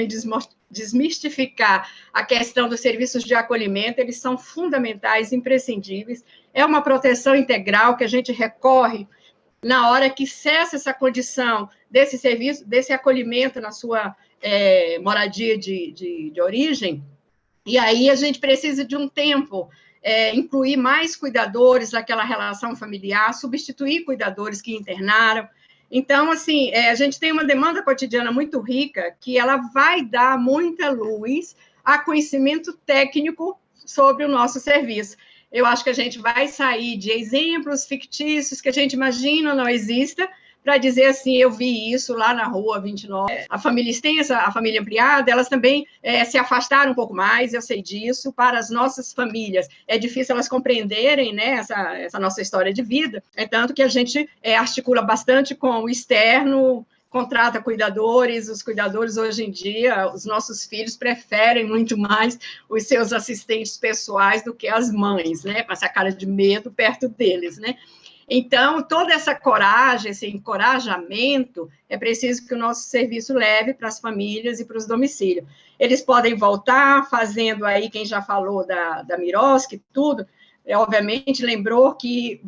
desmistificar a questão dos serviços de acolhimento, eles são fundamentais, imprescindíveis. É uma proteção integral que a gente recorre na hora que cessa essa condição desse serviço, desse acolhimento na sua moradia de origem, e aí a gente precisa de um tempo, incluir mais cuidadores naquela relação familiar, substituir cuidadores que internaram. Então, assim, a gente tem uma demanda cotidiana muito rica, que ela vai dar muita luz a conhecimento técnico sobre o nosso serviço. Eu acho que a gente vai sair de exemplos fictícios que a gente imagina não exista, para dizer assim, eu vi isso lá na rua 29. A família extensa, a família ampliada, elas também se afastaram um pouco mais, eu sei disso. Para as nossas famílias, é difícil elas compreenderem, né, essa nossa história de vida. É tanto que a gente articula bastante com o externo, contrata cuidadores. Os cuidadores, hoje em dia, os nossos filhos preferem muito mais os seus assistentes pessoais do que as mães, né, com essa cara de medo perto deles, né. Então, toda essa coragem, esse encorajamento, é preciso que o nosso serviço leve para as famílias e para os domicílios. Eles podem voltar fazendo aí, quem já falou da Miroski, tudo, obviamente lembrou que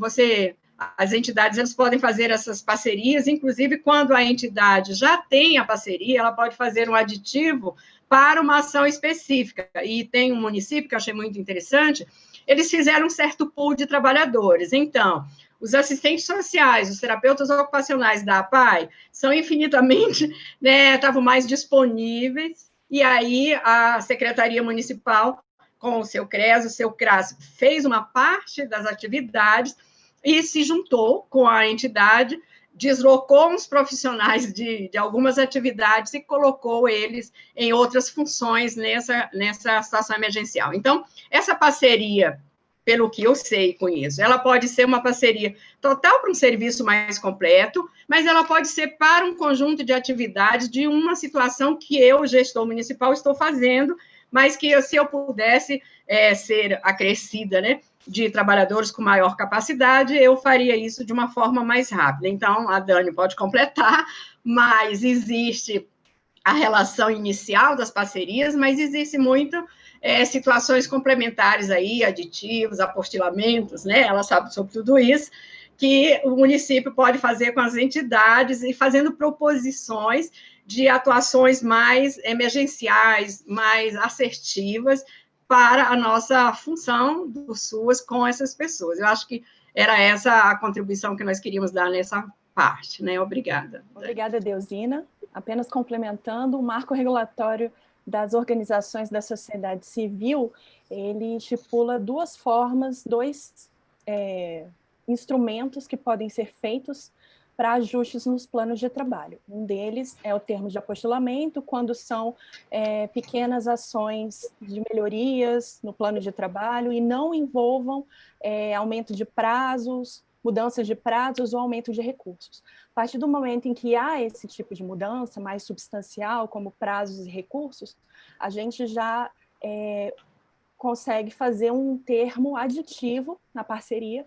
as entidades, elas podem fazer essas parcerias, inclusive quando a entidade já tem a parceria, ela pode fazer um aditivo para uma ação específica. E tem um município que eu achei muito interessante, eles fizeram um certo pool de trabalhadores. Então, os assistentes sociais, os terapeutas ocupacionais da APAE são infinitamente, né, estavam mais disponíveis, e aí a Secretaria Municipal, com o seu CRES, o seu CRAS, fez uma parte das atividades e se juntou com a entidade, deslocou uns profissionais de algumas atividades e colocou eles em outras funções nessa situação emergencial. Então, essa parceria, pelo que eu sei e conheço, ela pode ser uma parceria total para um serviço mais completo, mas ela pode ser para um conjunto de atividades de uma situação que eu, gestor municipal, estou fazendo, mas que se eu pudesse ser acrescida, né, de trabalhadores com maior capacidade, eu faria isso de uma forma mais rápida. Então, a Dani pode completar, mas existe a relação inicial das parcerias, mas existe muito situações complementares aí, aditivos, apostilamentos, né? Ela sabe sobre tudo isso, que o município pode fazer com as entidades e fazendo proposições de atuações mais emergenciais, mais assertivas para a nossa função do SUAS com essas pessoas. Eu acho que era essa a contribuição que nós queríamos dar nessa parte, né? Obrigada. Obrigada, Deusina. Apenas complementando, o marco regulatório das organizações da sociedade civil, ele estipula duas formas, dois instrumentos que podem ser feitos para ajustes nos planos de trabalho. Um deles é o termo de apostilamento, quando são pequenas ações de melhorias no plano de trabalho e não envolvam aumento de prazos, mudanças de prazos ou aumento de recursos. A partir do momento em que há esse tipo de mudança mais substancial, como prazos e recursos, a gente já consegue fazer um termo aditivo na parceria,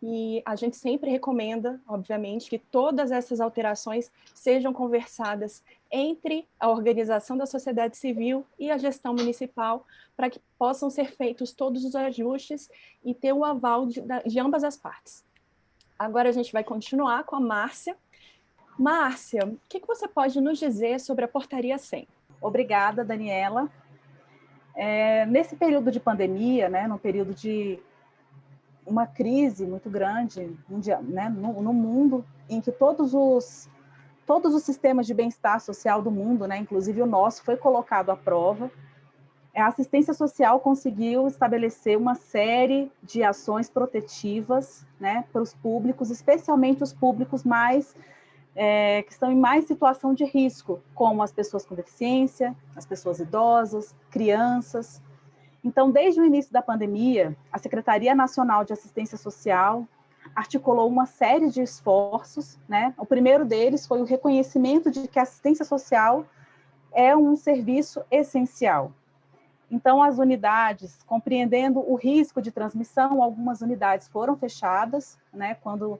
e a gente sempre recomenda, obviamente, que todas essas alterações sejam conversadas entre a organização da sociedade civil e a gestão municipal, para que possam ser feitos todos os ajustes e ter o aval de ambas as partes. Agora a gente vai continuar com a Márcia. Márcia, o que você pode nos dizer sobre a Portaria 100? Obrigada, Daniela. Nesse período de pandemia, né, no período de uma crise muito grande mundial, né, no mundo, em que todos os sistemas de bem-estar social do mundo, né, inclusive o nosso, foi colocado à prova, a assistência social conseguiu estabelecer uma série de ações protetivas, né, para os públicos, especialmente os públicos que estão em mais situação de risco, como as pessoas com deficiência, as pessoas idosas, crianças. Então, desde o início da pandemia, a Secretaria Nacional de Assistência Social articulou uma série de esforços, né? O primeiro deles foi o reconhecimento de que a assistência social é um serviço essencial. Então, as unidades, compreendendo o risco de transmissão, algumas unidades foram fechadas, né, quando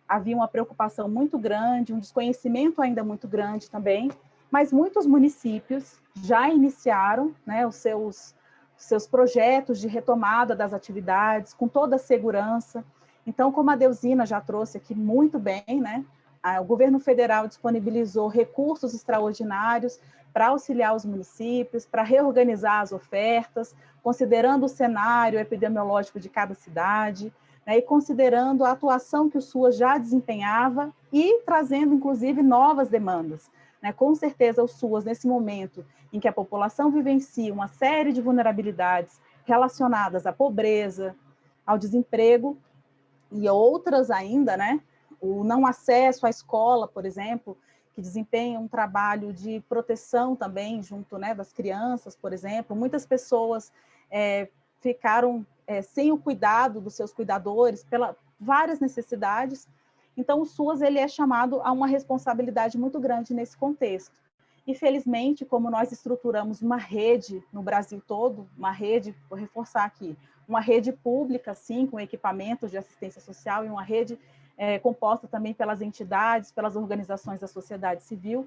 havia uma preocupação muito grande, um desconhecimento ainda muito grande também, mas muitos municípios já iniciaram, né, os seus projetos de retomada das atividades, com toda a segurança. Então, como a Deusina já trouxe aqui muito bem, né, o governo federal disponibilizou recursos extraordinários para auxiliar os municípios, para reorganizar as ofertas, considerando o cenário epidemiológico de cada cidade, né, e considerando a atuação que o SUAS já desempenhava e trazendo, inclusive, novas demandas. Né? Com certeza, o SUAS, nesse momento em que a população vivencia uma série de vulnerabilidades relacionadas à pobreza, ao desemprego e outras ainda, né? O não acesso à escola, por exemplo, que desempenha um trabalho de proteção também junto, né, das crianças, por exemplo. Muitas pessoas ficaram sem o cuidado dos seus cuidadores, pelas várias necessidades. Então, o SUAS ele é chamado a uma responsabilidade muito grande nesse contexto. E, felizmente, como nós estruturamos uma rede no Brasil todo, uma rede, vou reforçar aqui, uma rede pública, sim, com equipamentos de assistência social e uma rede composta também pelas entidades, pelas organizações da sociedade civil,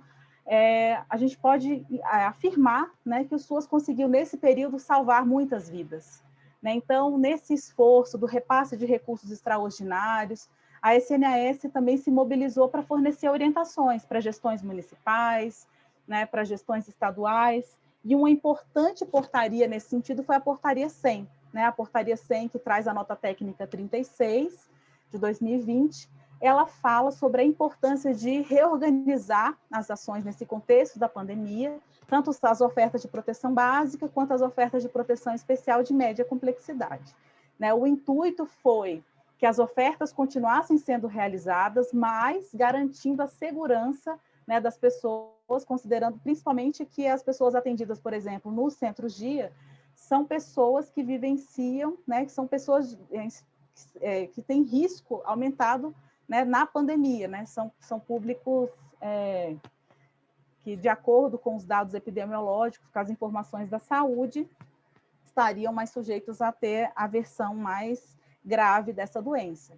a gente pode afirmar, né, que o SUAS conseguiu, nesse período, salvar muitas vidas. Né? Então, nesse esforço do repasse de recursos extraordinários, a SNS também se mobilizou para fornecer orientações para gestões municipais, né, para gestões estaduais, e uma importante portaria nesse sentido foi a Portaria 100, né, a Portaria 100 que traz a nota técnica 36, de 2020, ela fala sobre a importância de reorganizar as ações nesse contexto da pandemia, tanto as ofertas de proteção básica quanto as ofertas de proteção especial de média complexidade. Né, o intuito foi que as ofertas continuassem sendo realizadas, mas garantindo a segurança, né, das pessoas, considerando principalmente que as pessoas atendidas, por exemplo, nos centros-dia, são pessoas que vivenciam, né, que são pessoas que têm risco aumentado, né, na pandemia, né, são públicos que, de acordo com os dados epidemiológicos, com as informações da saúde, estariam mais sujeitos a ter a versão mais grave dessa doença.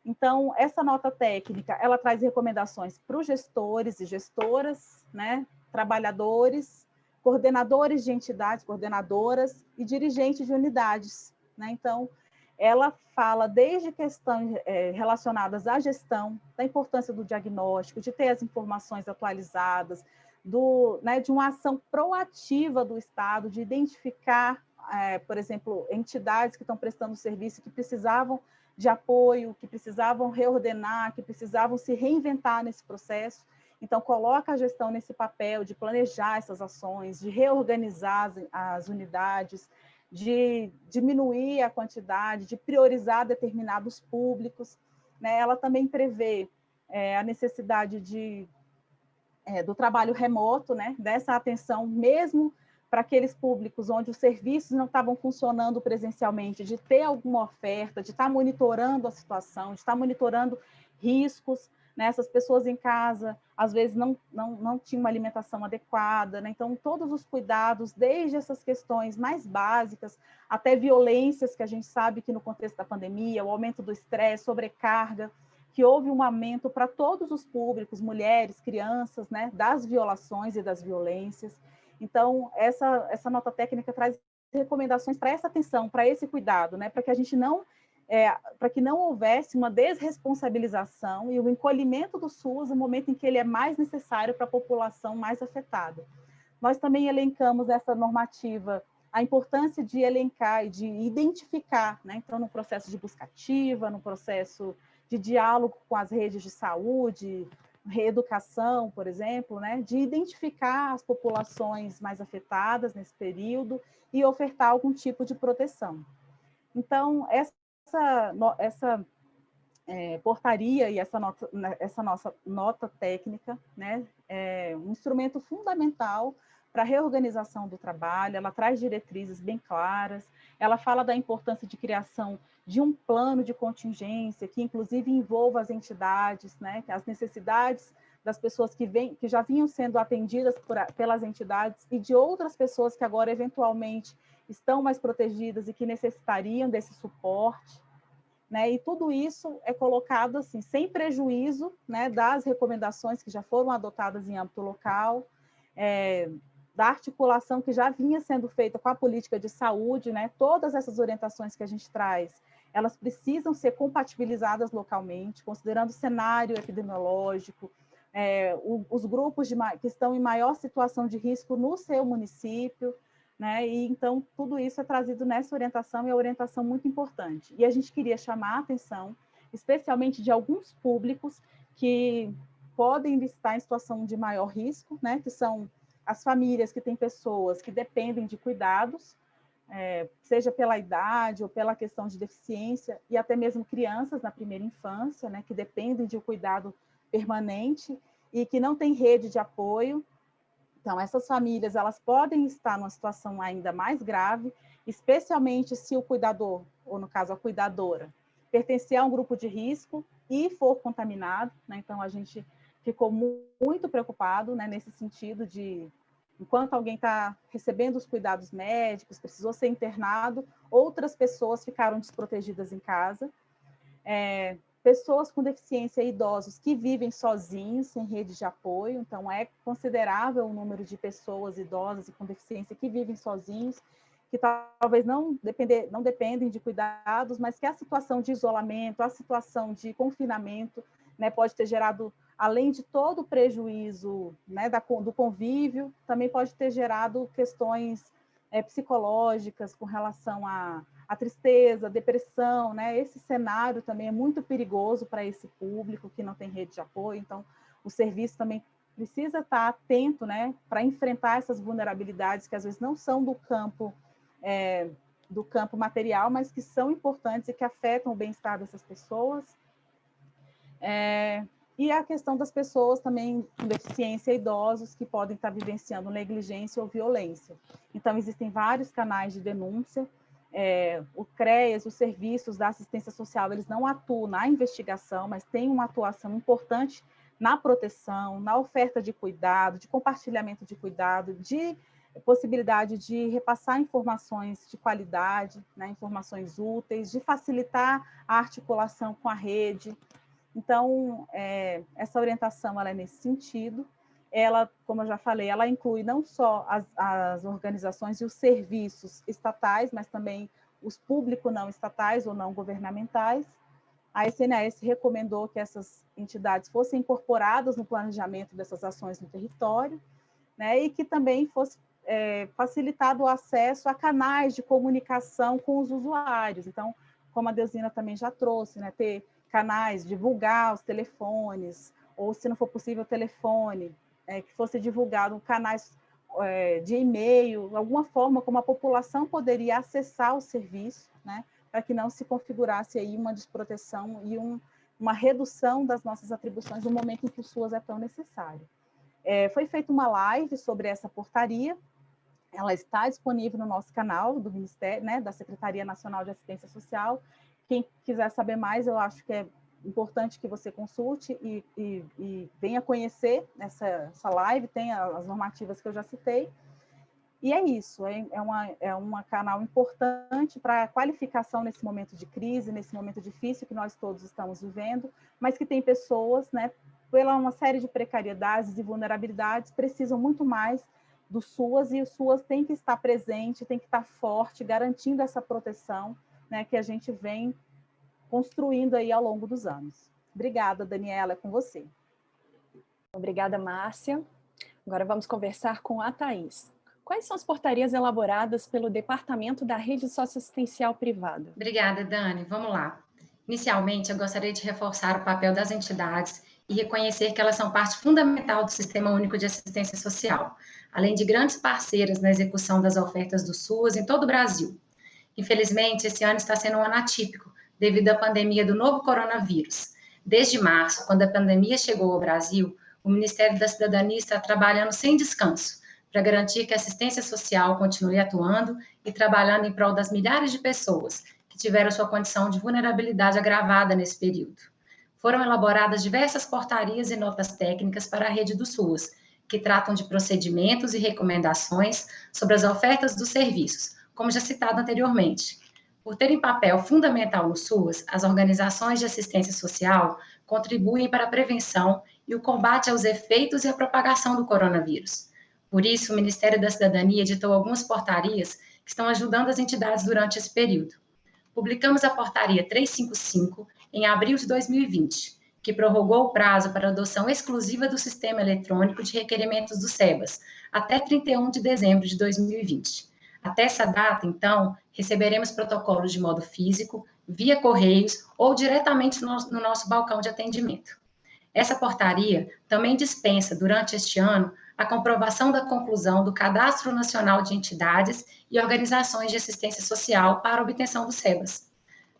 Então, essa nota técnica, ela traz recomendações para os gestores e gestoras, né, trabalhadores, coordenadores de entidades, coordenadoras e dirigentes de unidades. Né? Então, ela fala desde questões relacionadas à gestão, da importância do diagnóstico, de ter as informações atualizadas, né, de uma ação proativa do Estado, de identificar, por exemplo, entidades que estão prestando serviço que precisavam de apoio, que precisavam reordenar, que precisavam se reinventar nesse processo. Então, coloca a gestão nesse papel de planejar essas ações, de reorganizar as unidades, de diminuir a quantidade, de priorizar determinados públicos. Né? Ela também prevê a necessidade do trabalho remoto, né? Dessa atenção mesmo para aqueles públicos onde os serviços não estavam funcionando presencialmente, de ter alguma oferta, de estar monitorando a situação, de estar monitorando riscos. Né? Essas pessoas em casa, às vezes, não tinham uma alimentação adequada. Né? Então, todos os cuidados, desde essas questões mais básicas, até violências, que a gente sabe que no contexto da pandemia, o aumento do estresse, sobrecarga, que houve um aumento para todos os públicos, mulheres, crianças, né? Das violações e das violências. Então, essa nota técnica traz recomendações para essa atenção, para esse cuidado, né? Para que a gente para que não houvesse uma desresponsabilização e o encolhimento do SUS no momento em que ele é mais necessário para a população mais afetada. Nós também elencamos nessa normativa a importância de elencar e de identificar, né? Então, no processo de busca ativa, no processo de diálogo com as redes de saúde, reeducação, por exemplo, né, de identificar as populações mais afetadas nesse período e ofertar algum tipo de proteção. Então, essa portaria e essa nossa nota técnica, né, é um instrumento fundamental para a reorganização do trabalho, ela traz diretrizes bem claras, ela fala da importância de criação de um plano de contingência, que inclusive envolva as entidades, né, as necessidades das pessoas que já vinham sendo atendidas pelas entidades e de outras pessoas que agora eventualmente estão mais protegidas e que necessitariam desse suporte. Né, e tudo isso é colocado assim, sem prejuízo, né, das recomendações que já foram adotadas em âmbito local, da articulação que já vinha sendo feita com a política de saúde, né, todas essas orientações que a gente traz, elas precisam ser compatibilizadas localmente, considerando o cenário epidemiológico, os grupos que estão em maior situação de risco no seu município, né? E então tudo isso é trazido nessa orientação e é uma orientação muito importante. E a gente queria chamar a atenção, especialmente de alguns públicos que podem estar em situação de maior risco, né? Que são as famílias que têm pessoas que dependem de cuidados, seja pela idade ou pela questão de deficiência, e até mesmo crianças na primeira infância, né? Que dependem de um cuidado permanente e que não têm rede de apoio. Então, essas famílias, elas podem estar numa situação ainda mais grave, especialmente se o cuidador, ou no caso a cuidadora, pertencer a um grupo de risco e for contaminado, né? Então, a gente ficou muito preocupado, né, nesse sentido de, enquanto alguém está recebendo os cuidados médicos, precisou ser internado, outras pessoas ficaram desprotegidas em casa. Pessoas com deficiência e idosos que vivem sozinhos, sem rede de apoio, então é considerável o número de pessoas idosas e com deficiência que vivem sozinhos, que talvez não dependem de cuidados, mas que a situação de isolamento, a situação de confinamento, né, pode ter gerado, além de todo o prejuízo, né, do convívio, também pode ter gerado questões psicológicas com relação a tristeza, a depressão, né? Esse cenário também é muito perigoso para esse público que não tem rede de apoio, então o serviço também precisa estar atento, né, para enfrentar essas vulnerabilidades que às vezes não são do campo material, mas que são importantes e que afetam o bem-estar dessas pessoas. E a questão das pessoas também com deficiência, idosos, que podem estar vivenciando negligência ou violência. Então, existem vários canais de denúncia. O CREAS, os serviços da assistência social, eles não atuam na investigação, mas têm uma atuação importante na proteção, na oferta de cuidado, de compartilhamento de cuidado, de possibilidade de repassar informações de qualidade, né, informações úteis, de facilitar a articulação com a rede. Então, essa orientação ela é nesse sentido. Ela, como eu já falei, ela inclui não só as organizações e os serviços estatais, mas também os públicos não estatais ou não governamentais. A SNS recomendou que essas entidades fossem incorporadas no planejamento dessas ações no território, né, e que também fosse facilitado o acesso a canais de comunicação com os usuários. Então, como a Deusina também já trouxe, né, ter canais, divulgar os telefones, ou se não for possível o telefone, que fosse divulgado canais de e-mail, alguma forma como a população poderia acessar o serviço, né, para que não se configurasse aí uma desproteção e uma redução das nossas atribuições no momento em que o SUAS é tão necessário. Foi feita uma live sobre essa portaria, ela está disponível no nosso canal do Ministério, né, da Secretaria Nacional de Assistência Social. Quem quiser saber mais, eu acho que é importante que você consulte e venha conhecer essa live, tem as normativas que eu já citei. E é isso, é um canal importante para a qualificação nesse momento de crise, nesse momento difícil que nós todos estamos vivendo, mas que tem pessoas, né, pela uma série de precariedades e vulnerabilidades, precisam muito mais do SUAS, e o SUAS tem que estar presente, tem que estar forte, garantindo essa proteção, né, que a gente vem construindo aí ao longo dos anos. Obrigada, Daniela, é com você. Obrigada, Márcia. Agora vamos conversar com a Thaís. Quais são as portarias elaboradas pelo Departamento da Rede Socioassistencial Privada? Obrigada, Dani. Vamos lá. Inicialmente, eu gostaria de reforçar o papel das entidades e reconhecer que elas são parte fundamental do Sistema Único de Assistência Social, além de grandes parceiras na execução das ofertas do SUS em todo o Brasil. Infelizmente, esse ano está sendo um ano atípico, devido à pandemia do novo coronavírus. Desde março, quando a pandemia chegou ao Brasil, o Ministério da Cidadania está trabalhando sem descanso para garantir que a assistência social continue atuando e trabalhando em prol das milhares de pessoas que tiveram sua condição de vulnerabilidade agravada nesse período. Foram elaboradas diversas portarias e notas técnicas para a rede do SUS, que tratam de procedimentos e recomendações sobre as ofertas dos serviços, como já citado anteriormente. Por terem papel fundamental no SUS, as organizações de assistência social contribuem para a prevenção e o combate aos efeitos e à propagação do coronavírus. Por isso, o Ministério da Cidadania editou algumas portarias que estão ajudando as entidades durante esse período. Publicamos a portaria 355 em abril de 2020, que prorrogou o prazo para adoção exclusiva do Sistema Eletrônico de Requerimentos do SEBAS, até 31 de dezembro de 2020. Até essa data, então, receberemos protocolos de modo físico, via correios ou diretamente no nosso balcão de atendimento. Essa portaria também dispensa, durante este ano, a comprovação da conclusão do Cadastro Nacional de Entidades e Organizações de Assistência Social para obtenção do SEBAS.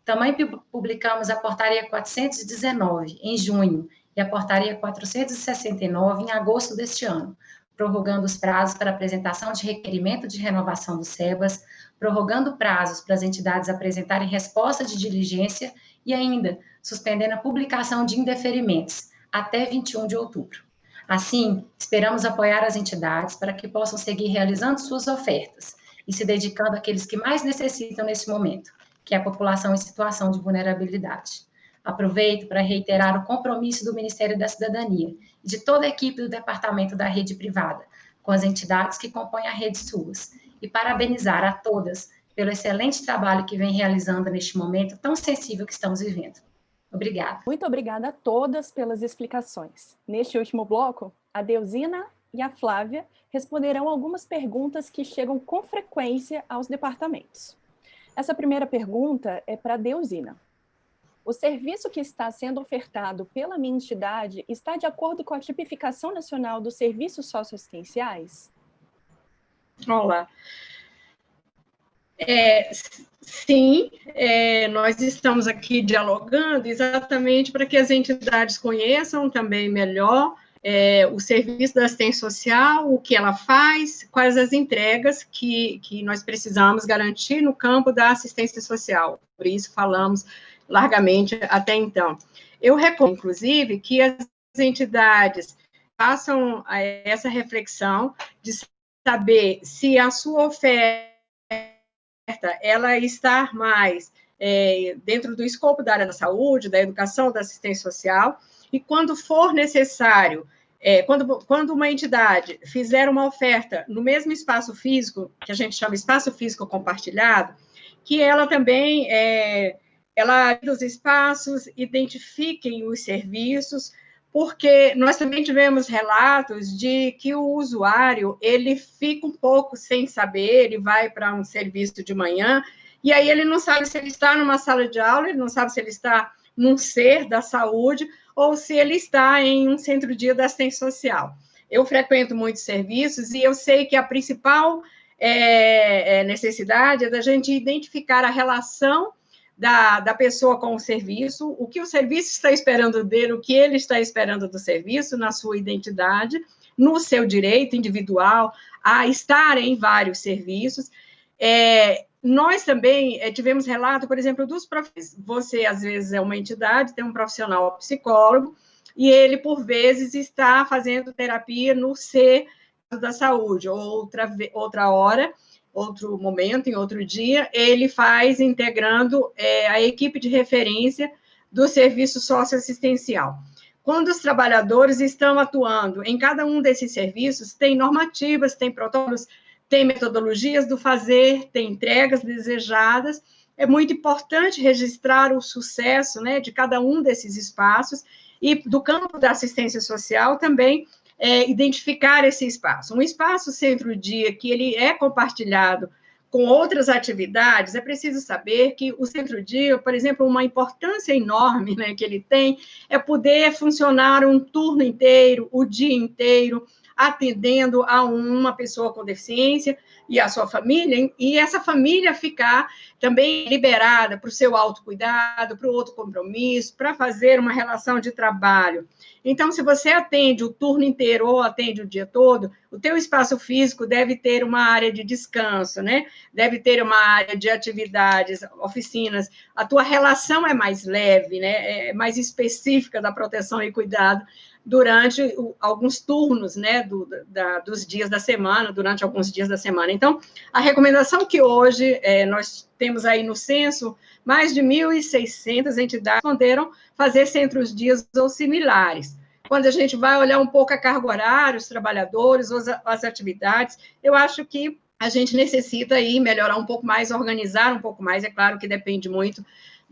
Também publicamos a Portaria 419, em junho, e a Portaria 469, em agosto deste ano, prorrogando os prazos para apresentação de requerimento de renovação do SEBAS, prorrogando prazos para as entidades apresentarem resposta de diligência e ainda suspendendo a publicação de indeferimentos até 21 de outubro. Assim, esperamos apoiar as entidades para que possam seguir realizando suas ofertas e se dedicando àqueles que mais necessitam nesse momento, que é a população em situação de vulnerabilidade. Aproveito para reiterar o compromisso do Ministério da Cidadania e de toda a equipe do Departamento da Rede Privada, com as entidades que compõem a Rede SUS, e parabenizar a todas pelo excelente trabalho que vem realizando neste momento tão sensível que estamos vivendo. Obrigada. Muito obrigada a todas pelas explicações. Neste último bloco, a Deusina e a Flávia responderão algumas perguntas que chegam com frequência aos departamentos. Essa primeira pergunta é para a Deusina. O serviço que está sendo ofertado pela minha entidade está de acordo com a tipificação nacional dos serviços socioassistenciais? Olá. Sim, nós estamos aqui dialogando exatamente para que as entidades conheçam também melhor o serviço da assistência social, o que ela faz, quais as entregas que nós precisamos garantir no campo da assistência social. Por isso falamos largamente até então. Eu recomendo, inclusive, que as entidades façam essa reflexão de saber se a sua oferta ela está mais dentro do escopo da área da saúde, da educação, da assistência social, e quando for necessário, quando uma entidade fizer uma oferta no mesmo espaço físico, que a gente chama espaço físico compartilhado, que ela também, ela dos espaços, identifiquem os serviços, porque nós também tivemos relatos de que o usuário, ele fica um pouco sem saber, ele vai para um serviço de manhã, e aí ele não sabe se ele está numa sala de aula, ele não sabe se ele está num ser da saúde, ou se ele está em um centro-dia da assistência social. Eu frequento muitos serviços, e eu sei que a principal necessidade é da gente identificar a relação da pessoa com o serviço, o que o serviço está esperando dele, o que ele está esperando do serviço, na sua identidade, no seu direito individual a estar em vários serviços. Nós também tivemos relato, por exemplo, dos profissionais. Você, às vezes, é uma entidade, tem um profissional psicólogo, e ele, por vezes, está fazendo terapia no C da saúde, outra hora, outro momento, em outro dia, ele faz integrando a equipe de referência do serviço socioassistencial. Quando os trabalhadores estão atuando em cada um desses serviços, tem normativas, tem protocolos, tem metodologias do fazer, tem entregas desejadas. É muito importante registrar o sucesso, né, de cada um desses espaços, e do campo da assistência social também, identificar esse espaço. Um espaço centro-dia que ele é compartilhado com outras atividades, é preciso saber que o centro-dia, por exemplo, uma importância enorme, né, que ele tem é poder funcionar um turno inteiro, o dia inteiro, atendendo a uma pessoa com deficiência e a sua família, e essa família ficar também liberada para o seu autocuidado, para o outro compromisso, para fazer uma relação de trabalho. Então, se você atende o turno inteiro ou atende o dia todo, o teu espaço físico deve ter uma área de descanso, né? Deve ter uma área de atividades, oficinas. A tua relação é mais leve, né? É mais específica da proteção e cuidado durante alguns turnos, né, dos dias da semana, durante alguns dias da semana. Então, a recomendação que hoje nós temos aí no censo, mais de 1.600 entidades responderam fazer centros-dias ou similares. Quando a gente vai olhar um pouco a carga horária, os trabalhadores, as atividades, eu acho que a gente necessita aí melhorar um pouco mais, organizar um pouco mais, é claro que depende muito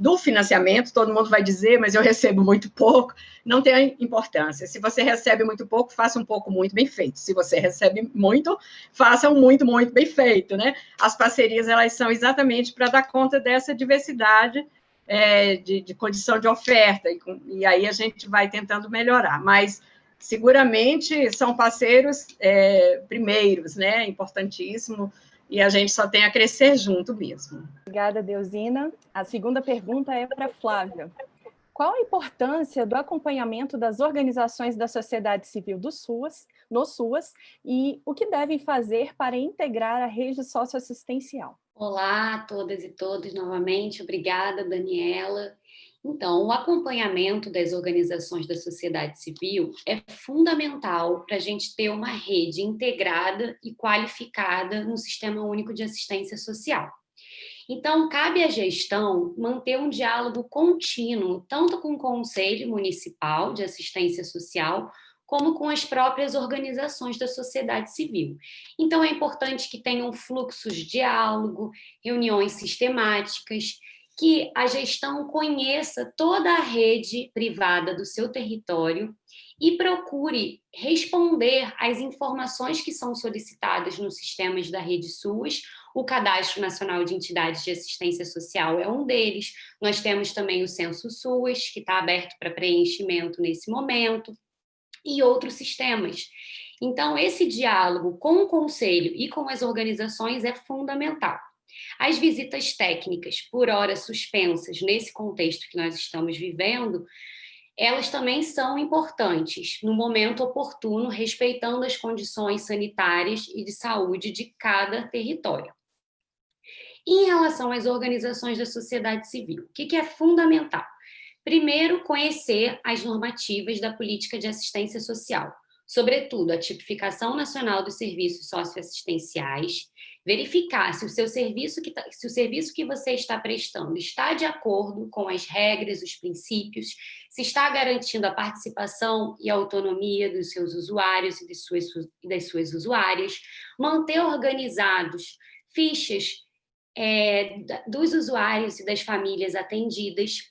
do financiamento, todo mundo vai dizer, mas eu recebo muito pouco, não tem importância. Se você recebe muito pouco, faça um pouco muito bem feito. Se você recebe muito, faça um muito, muito bem feito, né? As parcerias, elas são exatamente para dar conta dessa diversidade de condição de oferta, e aí a gente vai tentando melhorar, mas seguramente são parceiros primeiros, né? Importantíssimo, e a gente só tem a crescer junto mesmo. Obrigada, Deusina. A segunda pergunta é para Flávia. Qual a importância do acompanhamento das organizações da sociedade civil no SUAS e o que devem fazer para integrar a rede socioassistencial? Olá a todas e todos novamente, obrigada, Daniela. Então, o acompanhamento das organizações da sociedade civil é fundamental para a gente ter uma rede integrada e qualificada no Sistema Único de Assistência Social. Então, cabe à gestão manter um diálogo contínuo, tanto com o Conselho Municipal de Assistência Social, como com as próprias organizações da sociedade civil. Então, é importante que tenham fluxos de diálogo, reuniões sistemáticas, que a gestão conheça toda a rede privada do seu território e procure responder às informações que são solicitadas nos sistemas da rede SUAS. O Cadastro Nacional de Entidades de Assistência Social é um deles. Nós temos também o Censo SUAS, que está aberto para preenchimento nesse momento, e outros sistemas. Então, esse diálogo com o Conselho e com as organizações é fundamental. As visitas técnicas, por hora suspensas, nesse contexto que nós estamos vivendo, elas também são importantes no momento oportuno, respeitando as condições sanitárias e de saúde de cada território. Em relação às organizações da sociedade civil, o que é fundamental? Primeiro, conhecer as normativas da política de assistência social, sobretudo a tipificação nacional dos serviços socioassistenciais, verificar se o serviço que você está prestando está de acordo com as regras, os princípios, se está garantindo a participação e a autonomia dos seus usuários e das suas usuárias, manter organizados fichas dos usuários e das famílias atendidas,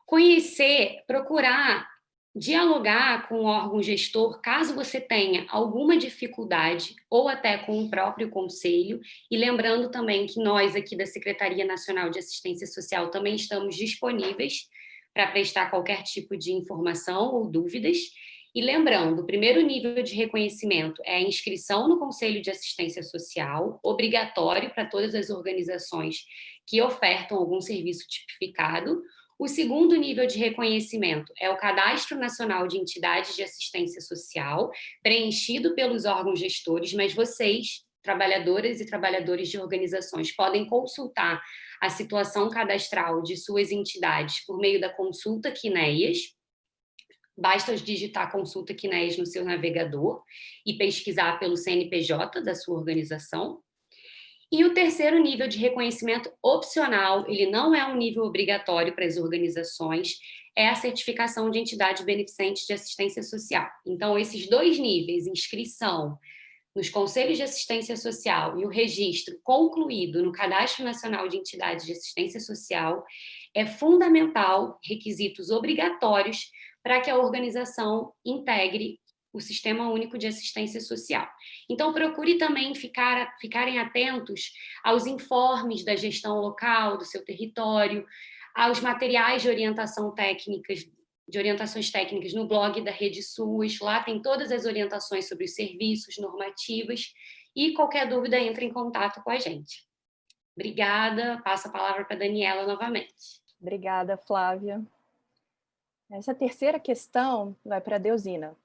conhecer, procurar dialogar com o órgão gestor, caso você tenha alguma dificuldade, ou até com o próprio conselho, e lembrando também que nós aqui da Secretaria Nacional de Assistência Social também estamos disponíveis para prestar qualquer tipo de informação ou dúvidas. E lembrando, o primeiro nível de reconhecimento é a inscrição no Conselho de Assistência Social, obrigatório para todas as organizações que ofertam algum serviço tipificado. O segundo nível de reconhecimento é o Cadastro Nacional de Entidades de Assistência Social, preenchido pelos órgãos gestores, mas vocês, trabalhadoras e trabalhadores de organizações, podem consultar a situação cadastral de suas entidades por meio da consulta CNEAS. Basta digitar consulta CNEAS no seu navegador e pesquisar pelo CNPJ da sua organização. E o terceiro nível de reconhecimento opcional, ele não é um nível obrigatório para as organizações, é a certificação de entidade beneficente de assistência social. Então, esses dois níveis, inscrição nos Conselhos de Assistência Social e o registro concluído no Cadastro Nacional de Entidades de Assistência Social, é fundamental, requisitos obrigatórios para que a organização integre o Sistema Único de Assistência Social. Então, procure também ficarem atentos aos informes da gestão local, do seu território, aos materiais de orientações técnicas no blog da Rede SUS. Lá tem todas as orientações sobre os serviços, normativas, e qualquer dúvida, entre em contato com a gente. Obrigada, passo a palavra para a Daniela novamente. Obrigada, Flávia. Essa terceira questão vai para a Deusina.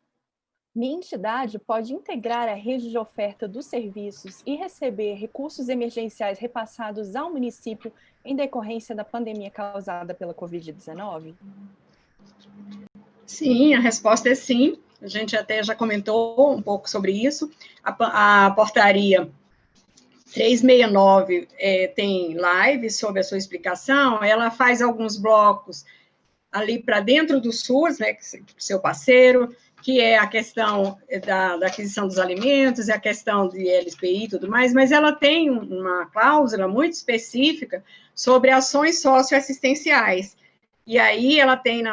Minha entidade pode integrar a rede de oferta dos serviços e receber recursos emergenciais repassados ao município em decorrência da pandemia causada pela Covid-19? Sim, a resposta é sim. A gente até já comentou um pouco sobre isso. A portaria 369 tem live sobre a sua explicação. Ela faz alguns blocos ali para dentro do SUS, né, seu parceiro, que é a questão da aquisição dos alimentos, é a questão de LSPI e tudo mais, mas ela tem uma cláusula muito específica sobre ações socioassistenciais. E aí ela tem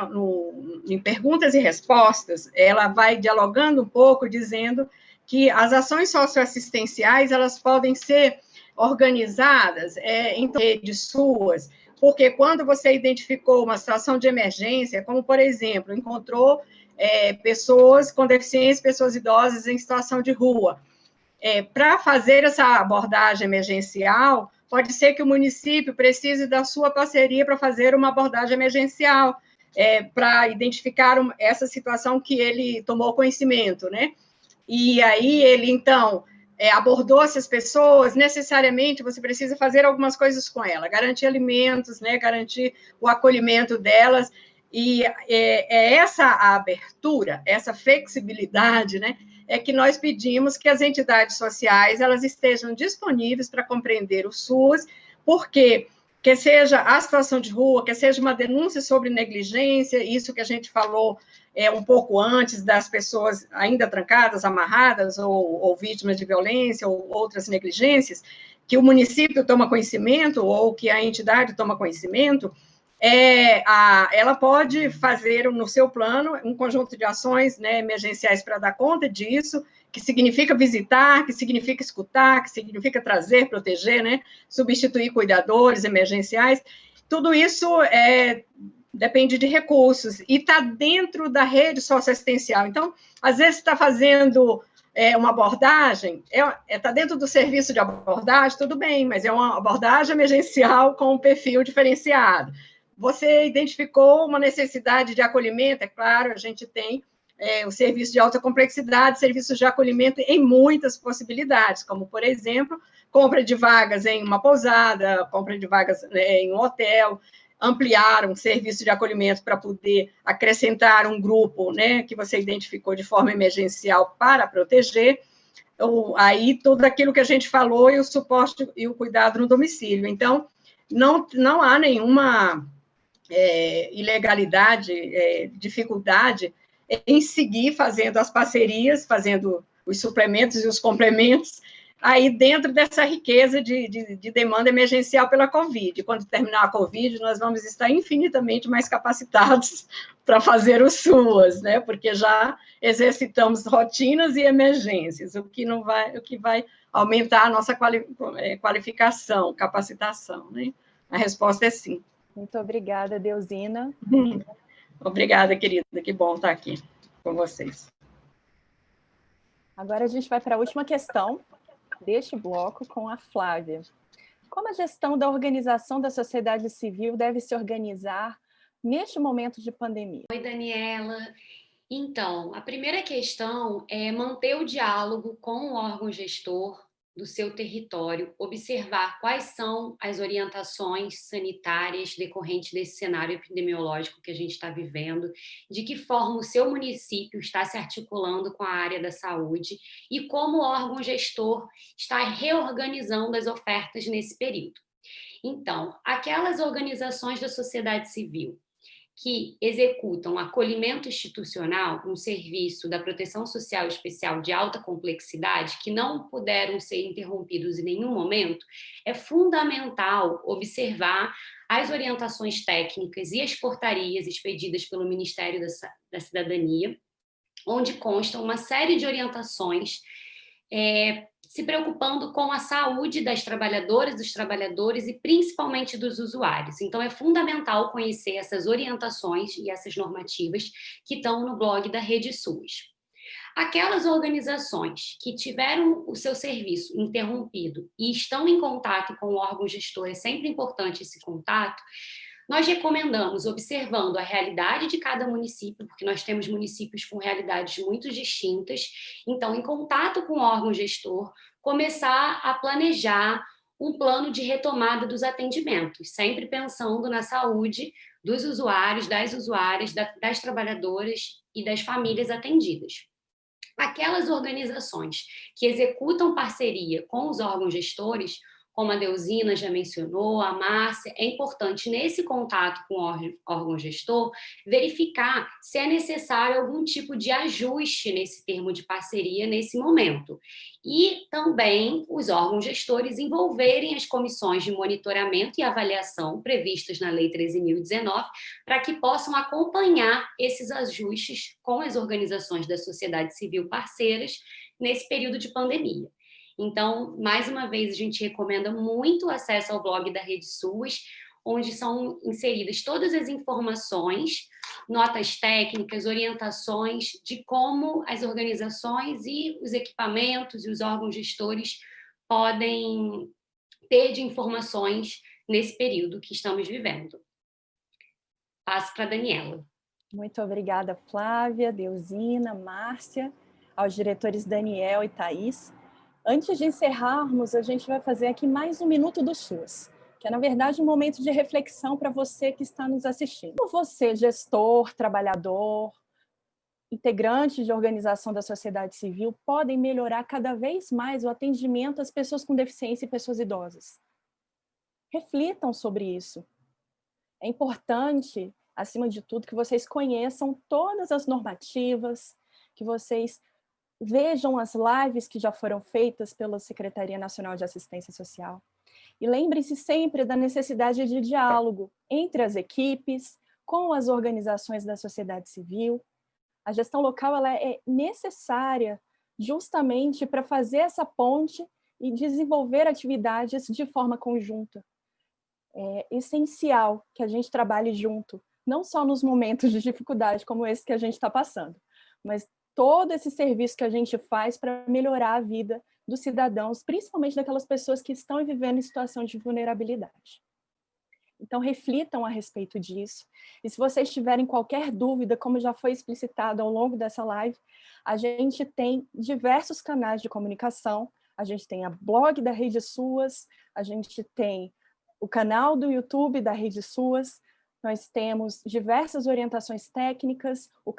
em perguntas e respostas, ela vai dialogando um pouco, dizendo que as ações socioassistenciais, elas podem ser organizadas em redes suas, porque quando você identificou uma situação de emergência, como, por exemplo, encontrou pessoas com deficiência, pessoas idosas em situação de rua, para fazer essa abordagem emergencial, pode ser que o município precise da sua parceria para fazer uma abordagem emergencial, para identificar essa situação que ele tomou conhecimento, né? E aí ele, então, abordou essas pessoas, necessariamente você precisa fazer algumas coisas com ela, garantir alimentos, né, garantir o acolhimento delas, e essa abertura, essa flexibilidade, né, é que nós pedimos que as entidades sociais, elas estejam disponíveis para compreender o SUS, porque que seja a situação de rua, que seja uma denúncia sobre negligência, isso que a gente falou um pouco antes, das pessoas ainda trancadas, amarradas, ou vítimas de violência, ou outras negligências, que o município toma conhecimento, ou que a entidade toma conhecimento, ela pode fazer no seu plano um conjunto de ações, né, emergenciais para dar conta disso, que significa visitar, que significa escutar, que significa trazer, proteger, né, substituir cuidadores emergenciais. Tudo isso depende de recursos e está dentro da rede socioassistencial. Então, às vezes está fazendo uma abordagem, está dentro do serviço de abordagem, tudo bem, mas é uma abordagem emergencial com um perfil diferenciado. Você identificou uma necessidade de acolhimento, é claro, a gente tem o serviço de alta complexidade, serviços de acolhimento em muitas possibilidades, como, por exemplo, compra de vagas em uma pousada, compra de vagas em um hotel, ampliar um serviço de acolhimento para poder acrescentar um grupo, né, que você identificou de forma emergencial para proteger, aí tudo aquilo que a gente falou e o suporte e o cuidado no domicílio. Então, não há nenhuma ilegalidade, dificuldade em seguir fazendo as parcerias, fazendo os suplementos e os complementos, aí dentro dessa riqueza de demanda emergencial pela Covid. Quando terminar a Covid, nós vamos estar infinitamente mais capacitados para fazer o SUAS, né? Porque já exercitamos rotinas e emergências, o que vai aumentar a nossa qualificação, capacitação, né? A resposta é sim. Muito obrigada, Deusina. Obrigada, querida, que bom estar aqui com vocês. Agora a gente vai para a última questão deste bloco com a Flávia. Como a gestão da organização da sociedade civil deve se organizar neste momento de pandemia? Oi, Daniela. Então, a primeira questão é manter o diálogo com o órgão gestor do seu território, observar quais são as orientações sanitárias decorrentes desse cenário epidemiológico que a gente está vivendo, de que forma o seu município está se articulando com a área da saúde e como o órgão gestor está reorganizando as ofertas nesse período. Então, aquelas organizações da sociedade civil que executam acolhimento institucional, um serviço da proteção social especial de alta complexidade, que não puderam ser interrompidos em nenhum momento, é fundamental observar as orientações técnicas e as portarias expedidas pelo Ministério da Cidadania onde constam uma série de orientações se preocupando com a saúde das trabalhadoras, dos trabalhadores e principalmente dos usuários. Então, é fundamental conhecer essas orientações e essas normativas que estão no blog da Rede SUS. Aquelas organizações que tiveram o seu serviço interrompido e estão em contato com o órgão gestor, é sempre importante esse contato, nós recomendamos, observando a realidade de cada município, porque nós temos municípios com realidades muito distintas, então, em contato com o órgão gestor, começar a planejar um plano de retomada dos atendimentos, sempre pensando na saúde dos usuários, das usuárias, das trabalhadoras e das famílias atendidas. Aquelas organizações que executam parceria com os órgãos gestores, como a Deusina já mencionou, a Márcia, é importante, nesse contato com o órgão gestor, verificar se é necessário algum tipo de ajuste nesse termo de parceria nesse momento. E também os órgãos gestores envolverem as comissões de monitoramento e avaliação previstas na Lei 13.019, para que possam acompanhar esses ajustes com as organizações da sociedade civil parceiras nesse período de pandemia. Então, mais uma vez, a gente recomenda muito o acesso ao blog da Rede SUS, onde são inseridas todas as informações, notas técnicas, orientações de como as organizações e os equipamentos e os órgãos gestores podem ter de informações nesse período que estamos vivendo. Passo para a Daniela. Muito obrigada, Flávia, Deusina, Márcia, aos diretores Daniel e Thaís. Antes de encerrarmos, a gente vai fazer aqui mais um Minuto do SUS, que é, na verdade, um momento de reflexão para você que está nos assistindo. Como você, gestor, trabalhador, integrante de organização da sociedade civil, podem melhorar cada vez mais o atendimento às pessoas com deficiência e pessoas idosas? Reflitam sobre isso. É importante, acima de tudo, que vocês conheçam todas as normativas, que vocês vejam as lives que já foram feitas pela Secretaria Nacional de Assistência Social. E lembrem-se sempre da necessidade de diálogo entre as equipes, com as organizações da sociedade civil. A gestão local ela é necessária justamente para fazer essa ponte e desenvolver atividades de forma conjunta. É essencial que a gente trabalhe junto, não só nos momentos de dificuldade como esse que a gente está passando, mas todo esse serviço que a gente faz para melhorar a vida dos cidadãos, principalmente daquelas pessoas que estão vivendo em situação de vulnerabilidade. Então, reflitam a respeito disso. E se vocês tiverem qualquer dúvida, como já foi explicitado ao longo dessa live, a gente tem diversos canais de comunicação. A gente tem a blog da Rede SUS, a gente tem o canal do YouTube da Rede SUS, nós temos diversas orientações técnicas, o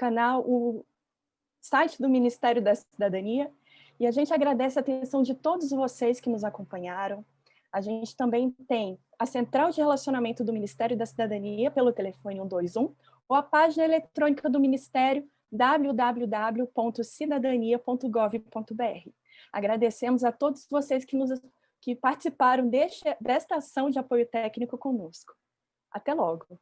site do Ministério da Cidadania, e a gente agradece a atenção de todos vocês que nos acompanharam. A gente também tem a Central de Relacionamento do Ministério da Cidadania pelo telefone 121, ou a página eletrônica do Ministério www.cidadania.gov.br. Agradecemos a todos vocês que participaram desta ação de apoio técnico conosco. Até logo!